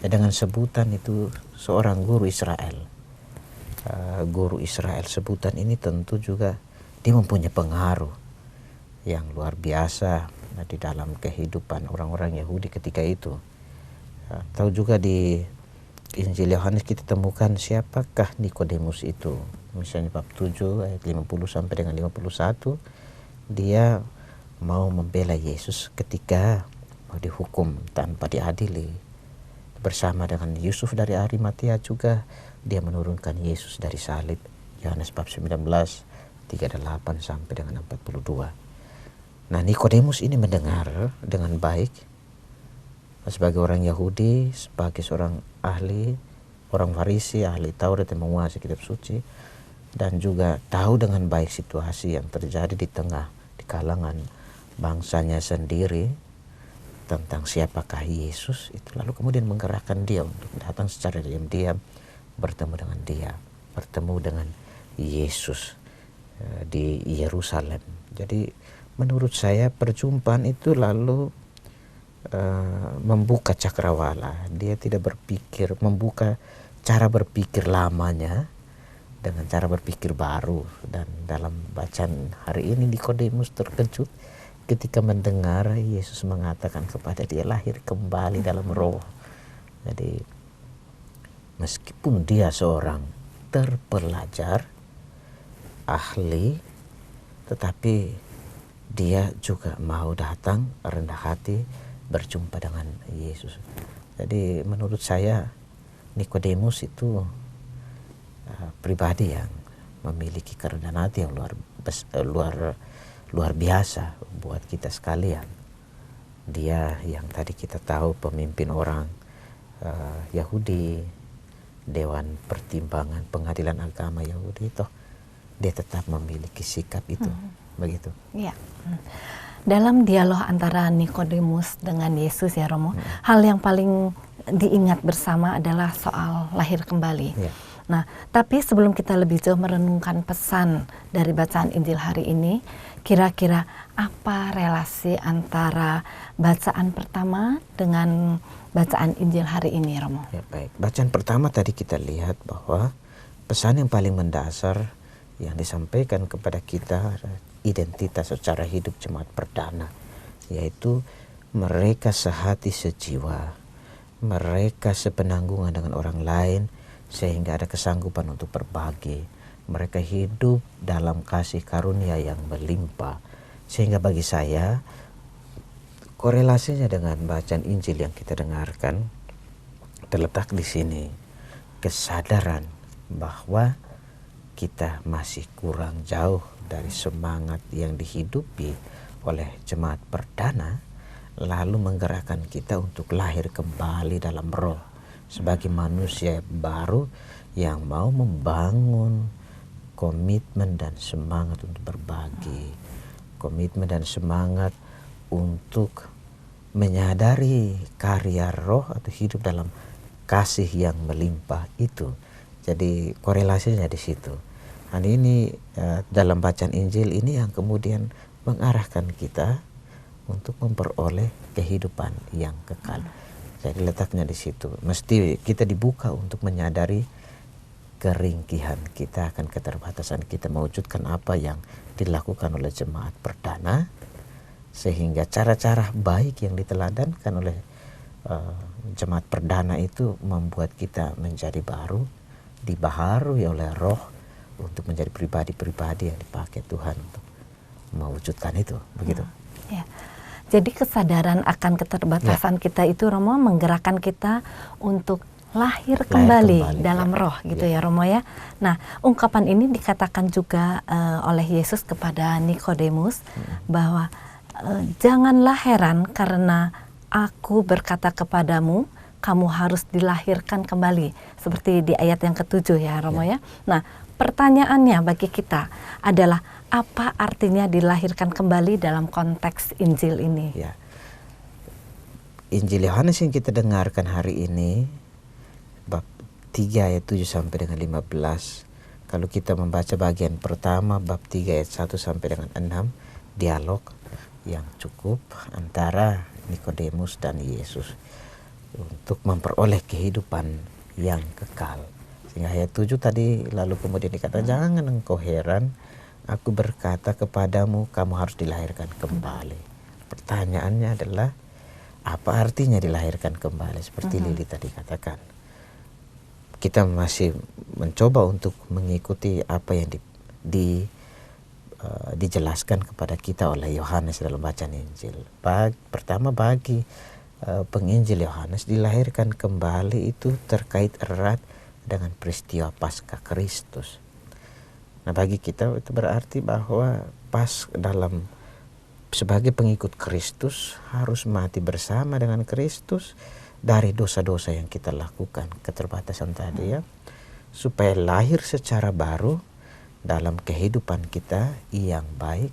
dengan sebutan itu seorang guru Israel. Guru Israel, sebutan ini tentu juga dia mempunyai pengaruh yang luar biasa di dalam kehidupan orang-orang Yahudi ketika itu. Tahu juga di Injil Yohanes kita temukan siapakah Nikodemus itu. Misalnya bab 7 ayat 50 sampai dengan 51, dia mau membela Yesus ketika mau dihukum tanpa diadili. Bersama dengan Yusuf dari Arimatea juga dia menurunkan Yesus dari salib. Yohanes bab 19 38 sampai dengan 42. Nah, Nikodemus ini mendengar dengan baik sebagai orang Yahudi, sebagai seorang ahli orang Farisi, ahli Taurat yang menguasai kitab suci, dan juga tahu dengan baik situasi yang terjadi di kalangan bangsanya sendiri tentang siapakah Yesus itu, lalu kemudian menggerakkan dia untuk datang secara diam-diam bertemu dengan Yesus di Yerusalem. Jadi menurut saya perjumpaan itu lalu membuka cakrawala. Dia tidak membuka cara berpikir lamanya dengan cara berpikir baru. Dan dalam bacaan hari ini Nikodemus terkejut ketika mendengar Yesus mengatakan kepada dia lahir kembali dalam roh. Jadi meskipun dia seorang terpelajar, ahli, tetapi dia juga mau datang rendah hati berjumpa dengan Yesus. Jadi menurut saya Nikodemus itu pribadi yang memiliki kerendahan hati yang luar biasa buat kita sekalian. Dia yang tadi kita tahu pemimpin orang Yahudi, Dewan Pertimbangan Pengadilan Agama Yahudi, itu dia tetap memiliki sikap itu. Begitu. Ya. Dalam dialog antara Nikodemus dengan Yesus ya Romo, hal yang paling diingat bersama adalah soal lahir kembali. Ya. Nah, tapi sebelum kita lebih jauh merenungkan pesan dari bacaan Injil hari ini, kira-kira apa relasi antara bacaan pertama dengan bacaan Injil hari ini, Romo? Ya, baik. Bacaan pertama tadi kita lihat bahwa pesan yang paling mendasar yang disampaikan kepada kita identitas secara hidup jemaat perdana, yaitu mereka sehati sejiwa, mereka sepenanggungan dengan orang lain sehingga ada kesanggupan untuk berbagi. Mereka hidup dalam kasih karunia yang melimpah. Sehingga bagi saya korelasinya dengan bacaan Injil yang kita dengarkan terletak di sini, kesadaran bahwa kita masih kurang jauh dari semangat yang dihidupi oleh jemaat perdana, lalu menggerakkan kita untuk lahir kembali dalam roh sebagai manusia baru yang mau membangun komitmen dan semangat untuk berbagi, komitmen dan semangat untuk menyadari karya roh atau hidup dalam kasih yang melimpah itu. Jadi korelasinya di situ. Dan ini dalam bacaan Injil ini yang kemudian mengarahkan kita untuk memperoleh kehidupan yang kekal. Jadi letaknya di situ. Mesti kita dibuka untuk menyadari keringkihan kita akan keterbatasan kita mewujudkan apa yang dilakukan oleh jemaat perdana, sehingga cara-cara baik yang diteladankan oleh jemaat perdana itu membuat kita menjadi baru, dibaharui oleh roh untuk menjadi pribadi-pribadi yang dipakai Tuhan untuk mewujudkan itu, begitu. Ya. Jadi kesadaran akan keterbatasan kita itu, Romo, menggerakkan kita untuk lahir kembali dalam roh, gitu ya Romo ya. Nah, ungkapan ini dikatakan juga oleh Yesus kepada Nikodemus bahwa janganlah heran karena aku berkata kepadamu, kamu harus dilahirkan kembali. Seperti di ayat yang ke-7 ya Romo ya. Nah, pertanyaannya bagi kita adalah apa artinya dilahirkan kembali dalam konteks Injil ini? Ya. Injil Yohanes yang kita dengarkan hari ini bab 3 ayat 7 sampai dengan 15. Kalau kita membaca bagian pertama bab 3 ayat 1 sampai dengan 6, dialog yang cukup antara Nikodemus dan Yesus untuk memperoleh kehidupan yang kekal. Sehingga ayat 7 tadi lalu kemudian dikatakan, jangan engkau heran, aku berkata kepadamu kamu harus dilahirkan kembali. Pertanyaannya adalah apa artinya dilahirkan kembali? Seperti Lili tadi katakan, kita masih mencoba untuk mengikuti apa yang dijelaskan kepada kita oleh Yohanes dalam bacaan Injil. Pertama bagi penginjil Yohanes, dilahirkan kembali itu terkait erat dengan peristiwa Paskah Kristus. Nah, bagi kita itu berarti bahwa sebagai pengikut Kristus harus mati bersama dengan Kristus dari dosa-dosa yang kita lakukan, keterbatasan tadi ya, supaya lahir secara baru dalam kehidupan kita yang baik,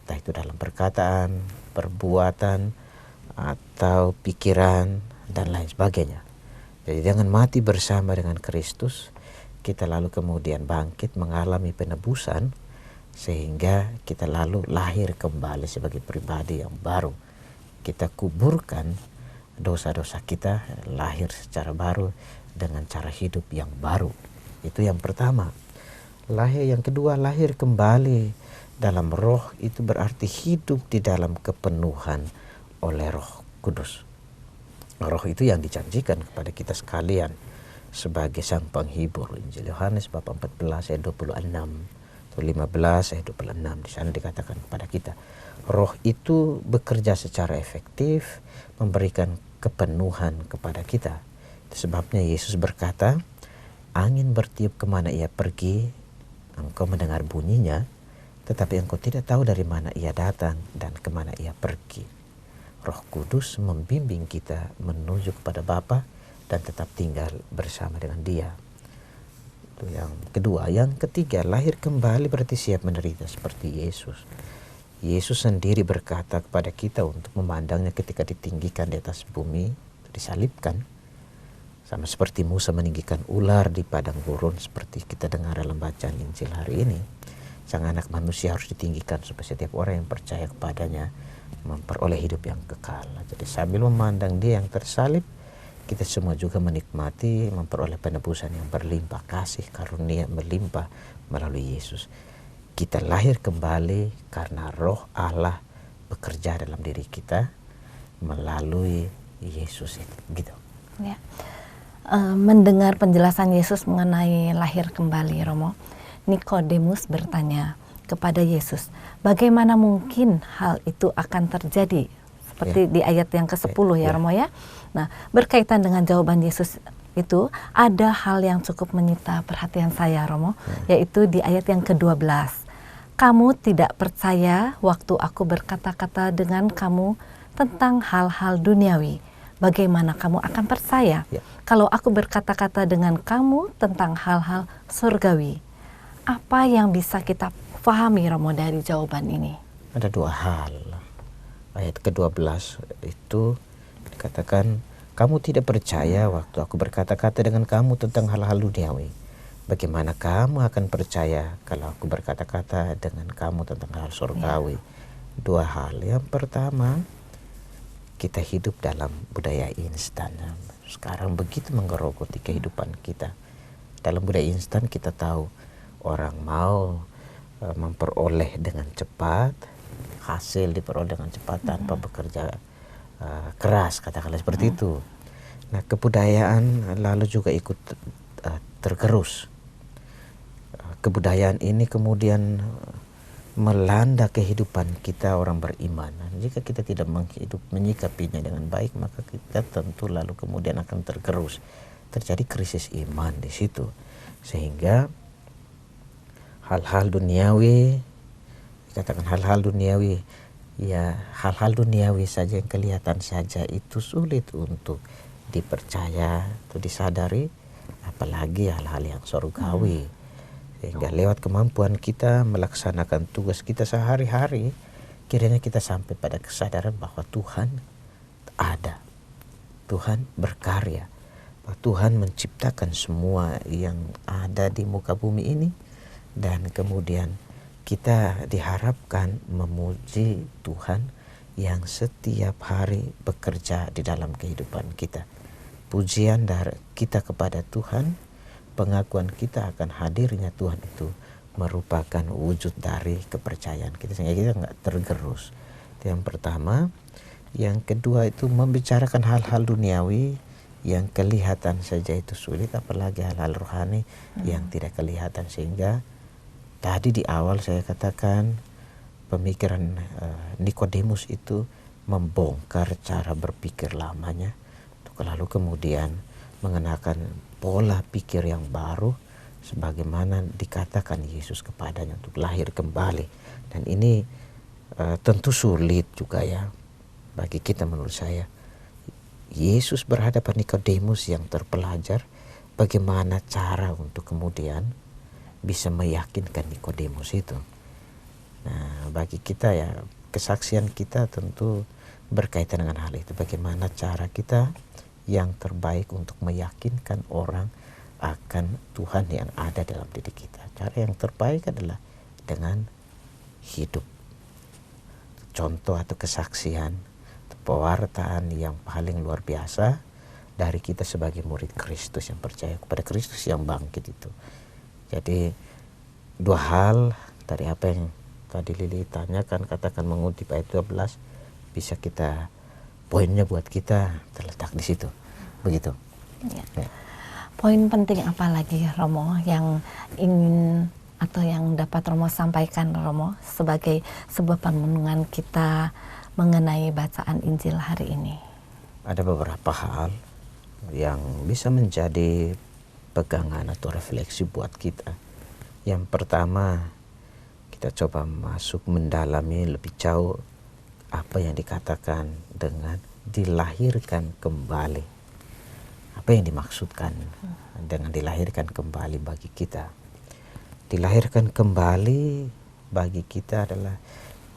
entah itu dalam perkataan, perbuatan, atau pikiran, dan lain sebagainya. Jadi dengan mati bersama dengan Kristus, kita lalu kemudian bangkit mengalami penebusan, sehingga kita lalu lahir kembali sebagai pribadi yang baru. Kita kuburkan dosa-dosa kita, lahir secara baru dengan cara hidup yang baru. Itu yang pertama. Lahir yang kedua, lahir kembali dalam roh, itu berarti hidup di dalam kepenuhan oleh Roh Kudus. Roh itu yang dijanjikan kepada kita sekalian sebagai sang penghibur. Injil Yohanes bab 14 ayat 26 atau 15 ayat 26, di sana dikatakan kepada kita, roh itu bekerja secara efektif, memberikan kepenuhan kepada kita. Itu sebabnya Yesus berkata, angin bertiup kemana ia pergi, engkau mendengar bunyinya, tetapi engkau tidak tahu dari mana ia datang dan kemana ia pergi. Roh Kudus membimbing kita menuju kepada Bapa dan tetap tinggal bersama dengan Dia. Itu yang kedua. Yang ketiga, lahir kembali berarti siap menderita seperti Yesus. Yesus sendiri berkata kepada kita untuk memandangnya ketika ditinggikan di atas bumi, disalibkan. Sama seperti Musa meninggikan ular di padang gurun, seperti kita dengar dalam bacaan Injil hari ini. Sang anak manusia harus ditinggikan supaya setiap orang yang percaya kepadanya memperoleh hidup yang kekal. Jadi sambil memandang Dia yang tersalib, kita semua juga menikmati memperoleh penebusan yang berlimpah, kasih karunia melimpah melalui Yesus. Kita lahir kembali karena Roh Allah bekerja dalam diri kita melalui Yesus itu, gitu. Ya. Mendengar penjelasan Yesus mengenai lahir kembali, Romo, Nikodemus bertanya kepada Yesus, bagaimana mungkin hal itu akan terjadi? Seperti di ayat yang ke-10 ya, Romo ya. Nah, berkaitan dengan jawaban Yesus itu, ada hal yang cukup menyita perhatian saya, Romo, yaitu di ayat yang ke-12. Kamu tidak percaya waktu aku berkata-kata dengan kamu tentang hal-hal duniawi. Bagaimana kamu akan percaya kalau aku berkata-kata dengan kamu tentang hal-hal surgawi? Apa yang bisa kita pahami, Romo, dari jawaban ini? Ada dua hal. Ayat ke-12 itu dikatakan, kamu tidak percaya waktu aku berkata-kata dengan kamu tentang hal-hal duniawi. Bagaimana kamu akan percaya kalau aku berkata-kata dengan kamu tentang hal surgawi? Dua hal. Yang pertama, kita hidup dalam budaya instan. Sekarang begitu menggerogoti kehidupan kita. Dalam budaya instan kita tahu orang mau memperoleh dengan cepat, hasil diperoleh dengan cepat tanpa bekerja keras, katakanlah seperti itu. Nah, kebudayaan lalu juga ikut tergerus. Kebudayaan ini kemudian melanda kehidupan kita orang beriman. Jika kita tidak menyikapinya dengan baik, maka kita tentu lalu kemudian akan tergerus. Terjadi krisis iman di situ. Sehingga hal-hal duniawi, dikatakan hal-hal duniawi, ya hal-hal duniawi saja yang kelihatan saja itu sulit untuk dipercaya atau disadari, apalagi hal-hal yang surgawi. Sehingga lewat kemampuan kita melaksanakan tugas kita sehari-hari, kiranya kita sampai pada kesadaran bahwa Tuhan ada, Tuhan berkarya, bahwa Tuhan menciptakan semua yang ada di muka bumi ini, dan kemudian kita diharapkan memuji Tuhan yang setiap hari bekerja di dalam kehidupan kita. Pujian dari kita kepada Tuhan, pengakuan kita akan hadirnya Tuhan itu merupakan wujud dari kepercayaan kita, sehingga kita nggak tergerus. Itu yang pertama. Yang kedua itu membicarakan hal-hal duniawi yang kelihatan saja itu sulit, apalagi hal-hal rohani yang tidak kelihatan. Sehingga tadi di awal saya katakan pemikiran Nikodemus itu membongkar cara berpikir lamanya, lalu kemudian mengenakan pola pikir yang baru sebagaimana dikatakan Yesus kepadanya untuk lahir kembali. Dan ini tentu sulit juga ya bagi kita menurut saya. Yesus berhadapan Nikodemus yang terpelajar, bagaimana cara untuk kemudian bisa meyakinkan Nikodemus itu. Nah, bagi kita ya, kesaksian kita tentu berkaitan dengan hal itu. Bagaimana cara kita yang terbaik untuk meyakinkan orang akan Tuhan yang ada dalam diri kita. Cara yang terbaik adalah dengan hidup. Contoh atau kesaksian, pewartaan yang paling luar biasa dari kita sebagai murid Kristus yang percaya kepada Kristus yang bangkit itu. Jadi dua hal dari apa yang tadi Lili tanyakan, katakan mengutip ayat 12, bisa kita, poinnya buat kita terletak di situ. Begitu. Ya. Ya. Poin penting apa lagi Romo yang ingin atau yang dapat Romo sampaikan Romo sebagai sebuah perenungan kita mengenai bacaan Injil hari ini? Ada beberapa hal yang bisa menjadi pegangan atau refleksi buat kita. Yang pertama, kita coba masuk mendalami lebih jauh apa yang dikatakan dengan dilahirkan kembali. Apa yang dimaksudkan dengan dilahirkan kembali bagi kita? Dilahirkan kembali bagi kita adalah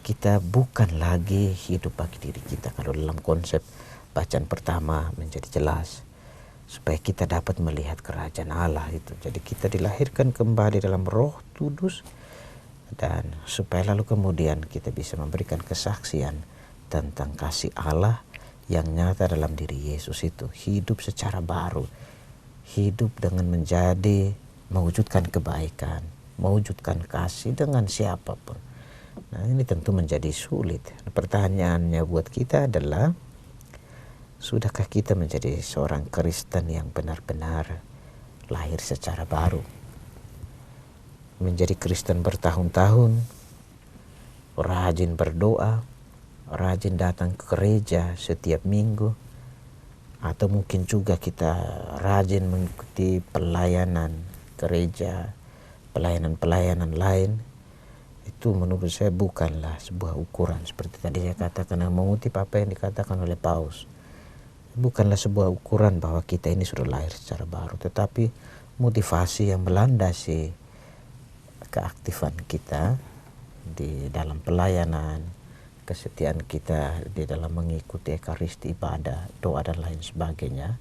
kita bukan lagi hidup bagi diri kita. Kalau dalam konsep bacaan pertama menjadi jelas, supaya kita dapat melihat kerajaan Allah itu. Jadi kita dilahirkan kembali dalam Roh Kudus, dan supaya lalu kemudian kita bisa memberikan kesaksian tentang kasih Allah yang nyata dalam diri Yesus itu. Hidup secara baru, hidup dengan menjadi mewujudkan kebaikan, mewujudkan kasih dengan siapapun. Nah, ini tentu menjadi sulit. Pertanyaannya buat kita adalah, sudahkah kita menjadi seorang Kristen yang benar-benar lahir secara baru? Menjadi Kristen bertahun-tahun, rajin berdoa, rajin datang ke gereja setiap minggu, atau mungkin juga kita rajin mengikuti pelayanan gereja, pelayanan-pelayanan lain. Itu menurut saya bukanlah sebuah ukuran. Seperti tadi saya katakan, mengutip apa yang dikatakan oleh Paus, bukanlah sebuah ukuran bahwa kita ini sudah lahir secara baru, tetapi motivasi yang melandasi keaktifan kita di dalam pelayanan, kesetiaan kita di dalam mengikuti ekaristi, ibadah, doa dan lain sebagainya.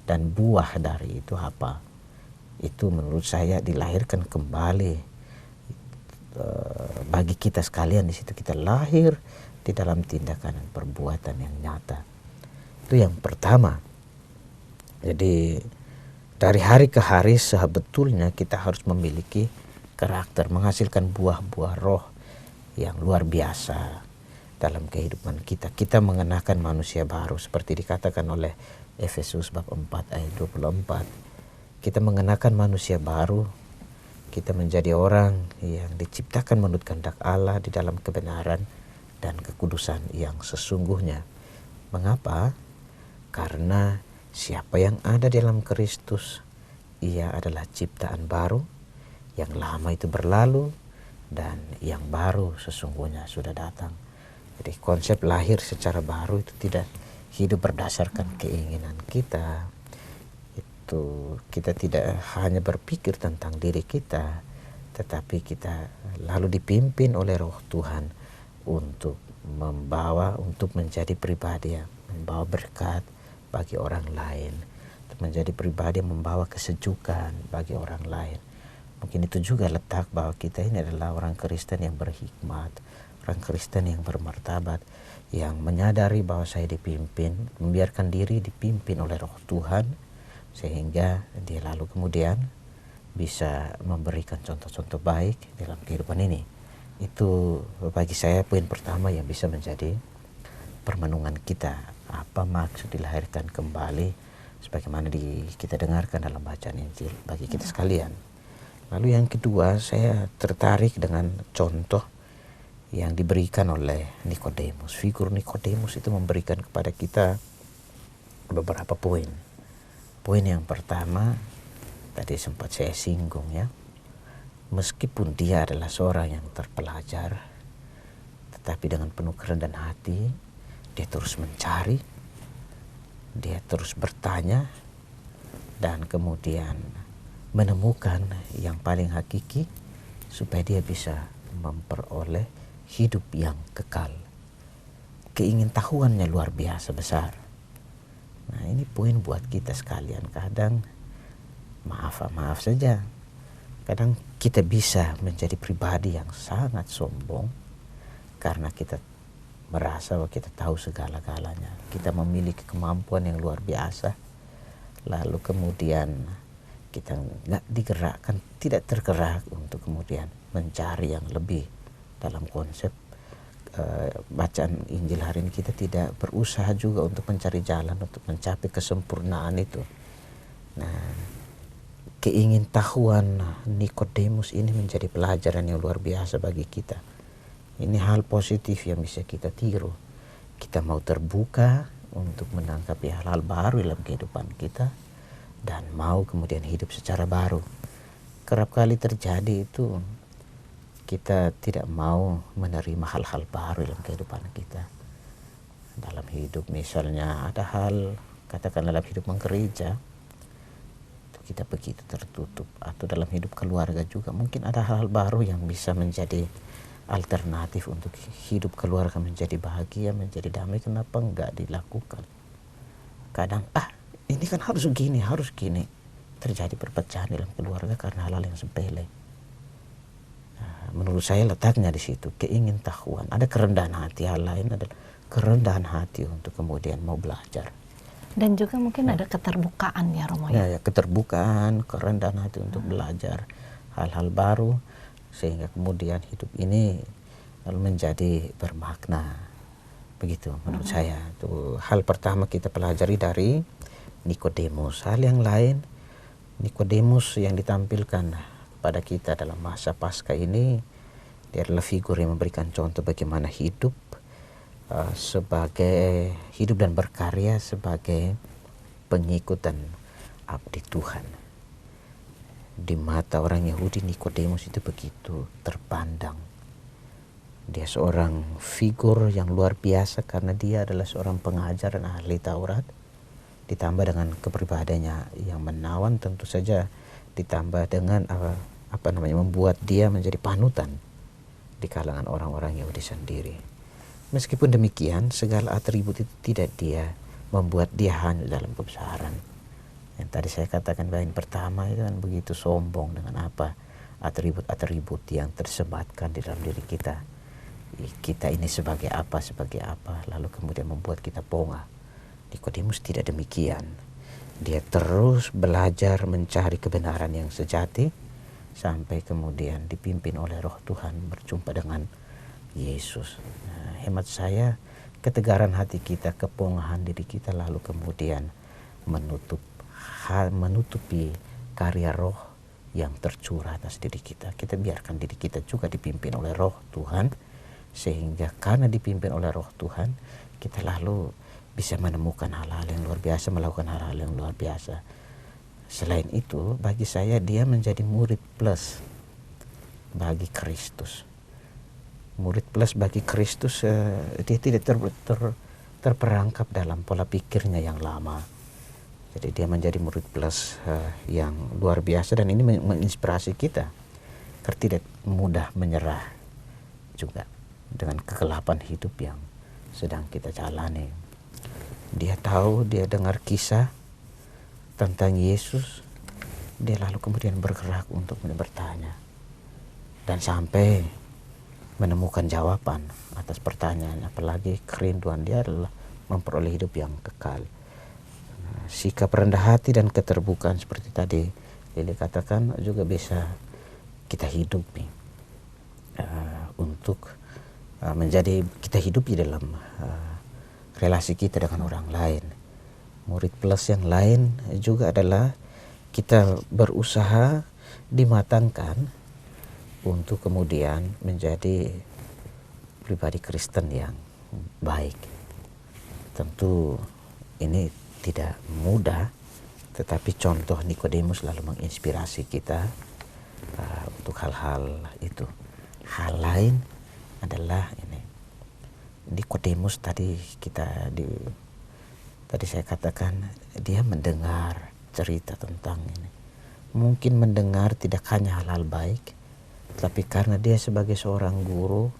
Dan buah dari itu apa? Itu menurut saya dilahirkan kembali bagi kita sekalian. Di situ kita lahir di dalam tindakan dan perbuatan yang nyata. Itu yang pertama. Jadi dari hari ke hari sebetulnya kita harus memiliki karakter, menghasilkan buah-buah roh yang luar biasa dalam kehidupan kita. Kita mengenakan manusia baru seperti dikatakan oleh Efesus bab 4 ayat 24. Kita mengenakan manusia baru, kita menjadi orang yang diciptakan menurut kehendak Allah di dalam kebenaran dan kekudusan yang sesungguhnya. Mengapa? Karena siapa yang ada dalam Kristus, ia adalah ciptaan baru, yang lama itu berlalu dan yang baru sesungguhnya sudah datang. Jadi konsep lahir secara baru itu tidak hidup berdasarkan keinginan kita. Itu kita tidak hanya berpikir tentang diri kita, tetapi kita lalu dipimpin oleh Roh Tuhan untuk menjadi pribadi yang membawa berkat bagi orang lain, untuk menjadi pribadi yang membawa kesejukan bagi orang lain. Mungkin itu juga letak bahwa kita ini adalah orang Kristen yang berhikmat, orang Kristen yang bermartabat, yang menyadari bahwa saya dipimpin, membiarkan diri dipimpin oleh Roh Tuhan, sehingga dia lalu kemudian bisa memberikan contoh-contoh baik dalam kehidupan ini. Itu bagi saya poin pertama yang bisa menjadi permenungan kita. Apa maksud dilahirkan kembali sebagaimana kita dengarkan dalam bacaan Injil bagi kita sekalian. Lalu yang kedua, saya tertarik dengan contoh yang diberikan oleh Nikodemus. Figur Nikodemus itu memberikan kepada kita beberapa poin. Poin yang pertama, tadi sempat saya singgung ya. Meskipun dia adalah seorang yang terpelajar, tetapi dengan penuh kerendahan hati, dia terus mencari Dia terus bertanya dan kemudian menemukan yang paling hakiki supaya dia bisa memperoleh hidup yang kekal. Keingintahuannya luar biasa besar. Nah, ini poin buat kita sekalian. Kadang maaf saja, kadang kita bisa menjadi pribadi yang sangat sombong karena kita merasa bahwa kita tahu segala-galanya. Kita memiliki kemampuan yang luar biasa, lalu kemudian kita nggak digerakkan, tidak tergerak untuk kemudian mencari yang lebih. Dalam konsep bacaan Injil hari ini, kita tidak berusaha juga untuk mencari jalan untuk mencapai kesempurnaan itu. Nah, keingintahuan Nikodemus ini menjadi pelajaran yang luar biasa bagi kita. Ini hal positif yang bisa kita tiru. Kita mau terbuka untuk menangkapi hal-hal baru dalam kehidupan kita dan mau kemudian hidup secara baru. Kerap kali terjadi itu, kita tidak mau menerima hal-hal baru dalam kehidupan kita. Dalam hidup misalnya ada hal, katakan dalam hidup menggereja, kita begitu tertutup. Atau dalam hidup keluarga juga mungkin ada hal-hal baru yang bisa menjadi alternatif untuk hidup keluarga menjadi bahagia, menjadi damai. Kenapa enggak dilakukan? Kadang ini kan harus gini. Terjadi perpecahan dalam keluarga karena hal-hal yang sepele. Nah, menurut saya letaknya di situ, keingintahuan. Ada kerendahan hati. Hal lain adalah kerendahan hati untuk kemudian mau belajar. Dan juga mungkin ada keterbukaan ya Romo ya. Ya, keterbukaan, kerendahan hati untuk belajar hal-hal baru, sehingga kemudian hidup ini lalu menjadi bermakna. Begitu menurut saya. Itu hal pertama kita pelajari dari Nikodemus. Hal yang lain, Nikodemus yang ditampilkan pada kita dalam masa Paskah ini, dia adalah figur yang memberikan contoh bagaimana hidup sebagai hidup dan berkarya sebagai pengikut dan abdi Tuhan. Di mata orang Yahudi, Nikodemus itu begitu terpandang. Dia seorang figur yang luar biasa karena dia adalah seorang pengajar dan ahli Taurat, ditambah dengan kepribadiannya yang menawan, tentu saja ditambah dengan membuat dia menjadi panutan di kalangan orang-orang Yahudi sendiri. Meskipun demikian, segala atribut itu tidak dia membuat dia hanya dalam kebesaran. Yang tadi saya katakan bagian pertama itu kan begitu sombong dengan atribut-atribut yang tersematkan di dalam diri kita. Kita ini sebagai apa, lalu kemudian membuat kita pongah. Nikodemus tidak demikian. Dia terus belajar mencari kebenaran yang sejati sampai kemudian dipimpin oleh Roh Tuhan berjumpa dengan Yesus. Nah, hemat saya, ketegaran hati kita, kepongahan diri kita, lalu kemudian menutupi karya Roh yang tercurah atas diri kita. Kita biarkan diri kita juga dipimpin oleh Roh Tuhan, sehingga karena dipimpin oleh Roh Tuhan, kita lalu bisa menemukan hal-hal yang luar biasa, melakukan hal-hal yang luar biasa. Selain itu, bagi saya dia menjadi murid plus bagi Kristus. Murid plus bagi Kristus, dia tidak terperangkap dalam pola pikirnya yang lama. Jadi dia menjadi murid plus yang luar biasa, dan ini menginspirasi kita karena tidak mudah menyerah juga dengan kegelapan hidup yang sedang kita jalani. Dia tahu, dia dengar kisah tentang Yesus, dia lalu kemudian bergerak untuk bertanya dan sampai menemukan jawaban atas pertanyaan. Apalagi kerinduan dia adalah memperoleh hidup yang kekal. Sikap rendah hati dan keterbukaan seperti tadi Lili katakan juga bisa kita hidupi untuk menjadi kita hidupi dalam relasi kita dengan orang lain. Murid plus yang lain juga adalah kita berusaha dimatangkan untuk kemudian menjadi pribadi Kristen yang baik. Tentu ini tidak mudah, tetapi contoh Nikodemus lalu menginspirasi kita untuk hal-hal itu. Hal lain adalah ini, Nikodemus tadi kita Tadi saya katakan dia mendengar cerita tentang ini. Mungkin mendengar tidak hanya hal-hal baik, tapi karena dia sebagai seorang guru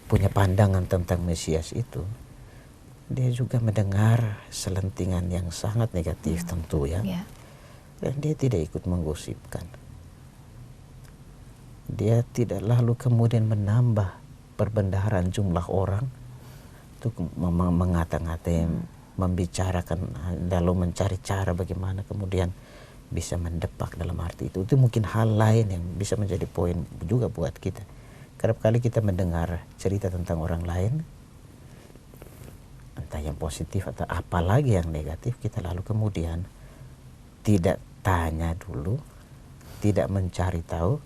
punya pandangan tentang Mesias itu, dia juga mendengar selentingan yang sangat negatif tentu ya. Dan dia tidak ikut menggosipkan. Dia tidak lalu kemudian menambah perbendaharaan jumlah orang untuk mengata-ngatai, membicarakan, lalu mencari cara bagaimana kemudian bisa mendepak dalam arti itu. Itu mungkin hal lain yang bisa menjadi poin juga buat kita. Kerap kali kita mendengar cerita tentang orang lain, entah yang positif atau apalagi yang negatif, kita lalu kemudian tidak tanya dulu, tidak mencari tahu,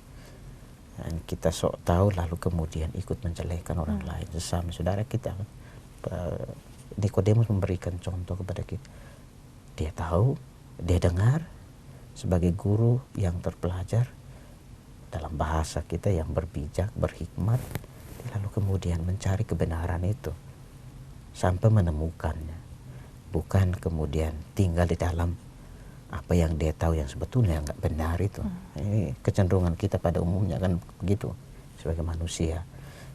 dan kita sok tahu lalu kemudian ikut menjelekkan orang lain, sesama saudara kita. Nikodemus memberikan contoh kepada kita. Dia tahu, dia dengar sebagai guru yang terpelajar dalam bahasa kita yang berbijak, berhikmat, lalu kemudian mencari kebenaran itu sampai menemukannya. Bukan kemudian tinggal di dalam apa yang dia tahu yang sebetulnya nggak benar itu. Ini kecenderungan kita pada umumnya kan begitu. Sebagai manusia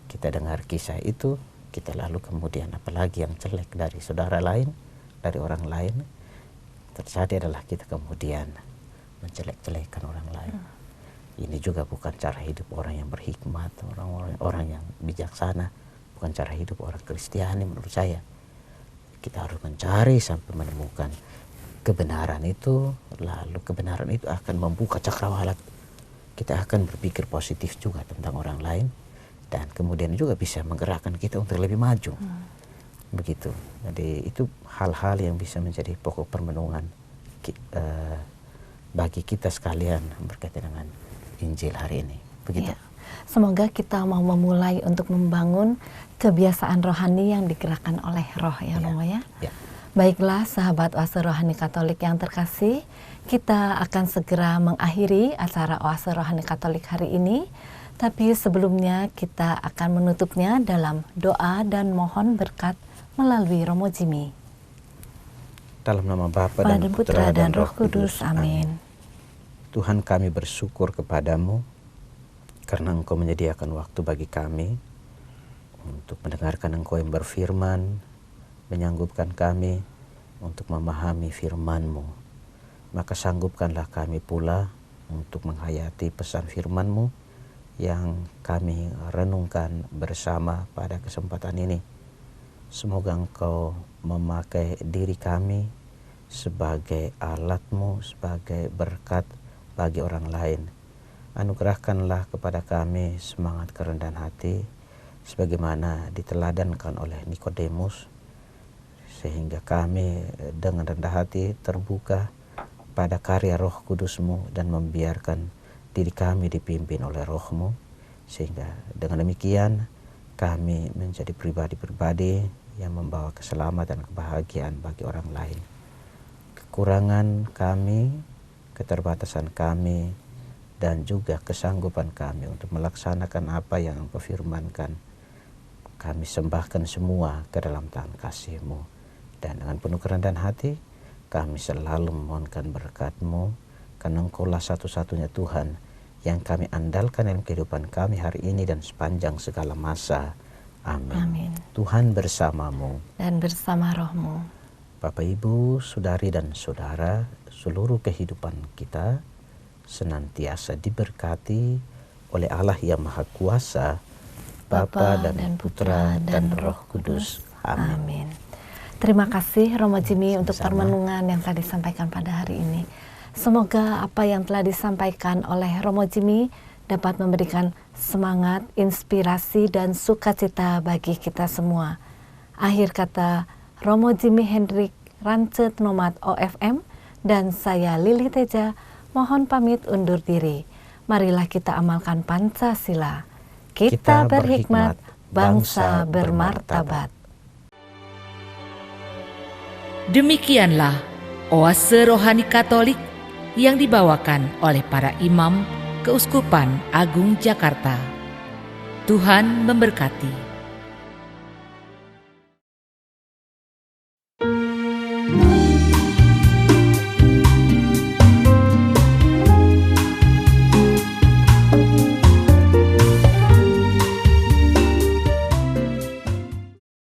kita dengar kisah itu, kita lalu kemudian apalagi yang jelek dari saudara lain, dari orang lain, terjadi adalah kita kemudian menjelek-jelekan orang lain. Ini juga bukan cara hidup orang yang berhikmat, orang yang bijaksana, bukan cara hidup orang Kristiani menurut saya. Kita harus mencari sampai menemukan kebenaran itu, lalu kebenaran itu akan membuka cakrawala. Kita akan berpikir positif juga tentang orang lain, dan kemudian juga bisa menggerakkan kita untuk lebih maju. Begitu. Jadi itu hal-hal yang bisa menjadi pokok permenungan bagi kita sekalian berkaitan dengan Injil hari ini. Begitu. Ya. Semoga kita mau memulai untuk membangun kebiasaan rohani yang digerakkan oleh Roh ya, Romo ya. Ya. Baiklah sahabat Oase Rohani Katolik yang terkasih, kita akan segera mengakhiri acara Oase Rohani Katolik hari ini. Tapi sebelumnya kita akan menutupnya dalam doa dan mohon berkat melalui Romo Jimmy. Dalam nama Bapa dan Putra dan Roh Kudus. Amin. Tuhan, kami bersyukur kepadamu karena Engkau menyediakan waktu bagi kami untuk mendengarkan Engkau yang berfirman, menyanggupkan kami untuk memahami firman-Mu. Maka sanggupkanlah kami pula untuk menghayati pesan firman-Mu yang kami renungkan bersama pada kesempatan ini. Semoga Engkau memakai diri kami sebagai alat-Mu, sebagai berkat bagi orang lain. Anugerahkanlah kepada kami semangat kerendahan hati, sebagaimana diteladankan oleh Nikodemus, sehingga kami dengan rendah hati terbuka pada karya Roh Kudus-Mu dan membiarkan diri kami dipimpin oleh Roh-Mu, sehingga dengan demikian kami menjadi pribadi-pribadi yang membawa keselamatan dan kebahagiaan bagi orang lain. Kekurangan kami, keterbatasan kami, dan juga kesanggupan kami untuk melaksanakan apa yang Engkau firmankan, kami sembahkan semua ke dalam tangan kasih-Mu. Dan dengan penuh kerendahan hati, kami selalu memohonkan berkat-Mu, karena Engkaulah satu-satunya Tuhan yang kami andalkan dalam kehidupan kami hari ini dan sepanjang segala masa. Amin. Amin. Tuhan bersamamu. Dan bersama Roh-Mu. Bapak, Ibu, Saudari dan Saudara, seluruh kehidupan kita senantiasa diberkati oleh Allah yang Maha Kuasa, Bapa dan Putra dan Roh Kudus. Amin. Amin. Terima kasih Romo Jimmy untuk Sama. permenungan yang telah disampaikan pada hari ini. Semoga apa yang telah disampaikan oleh Romo Jimmy dapat memberikan semangat, inspirasi, dan sukacita bagi kita semua. Akhir kata, Romo Jimmy Hendrik, Rancet Nomad OFM, dan saya Lili Teja, mohon pamit undur diri. Marilah kita amalkan Pancasila. Kita berhikmat, bangsa bermartabat. Demikianlah Oase Rohani Katolik yang dibawakan oleh para imam Keuskupan Agung Jakarta. Tuhan memberkati.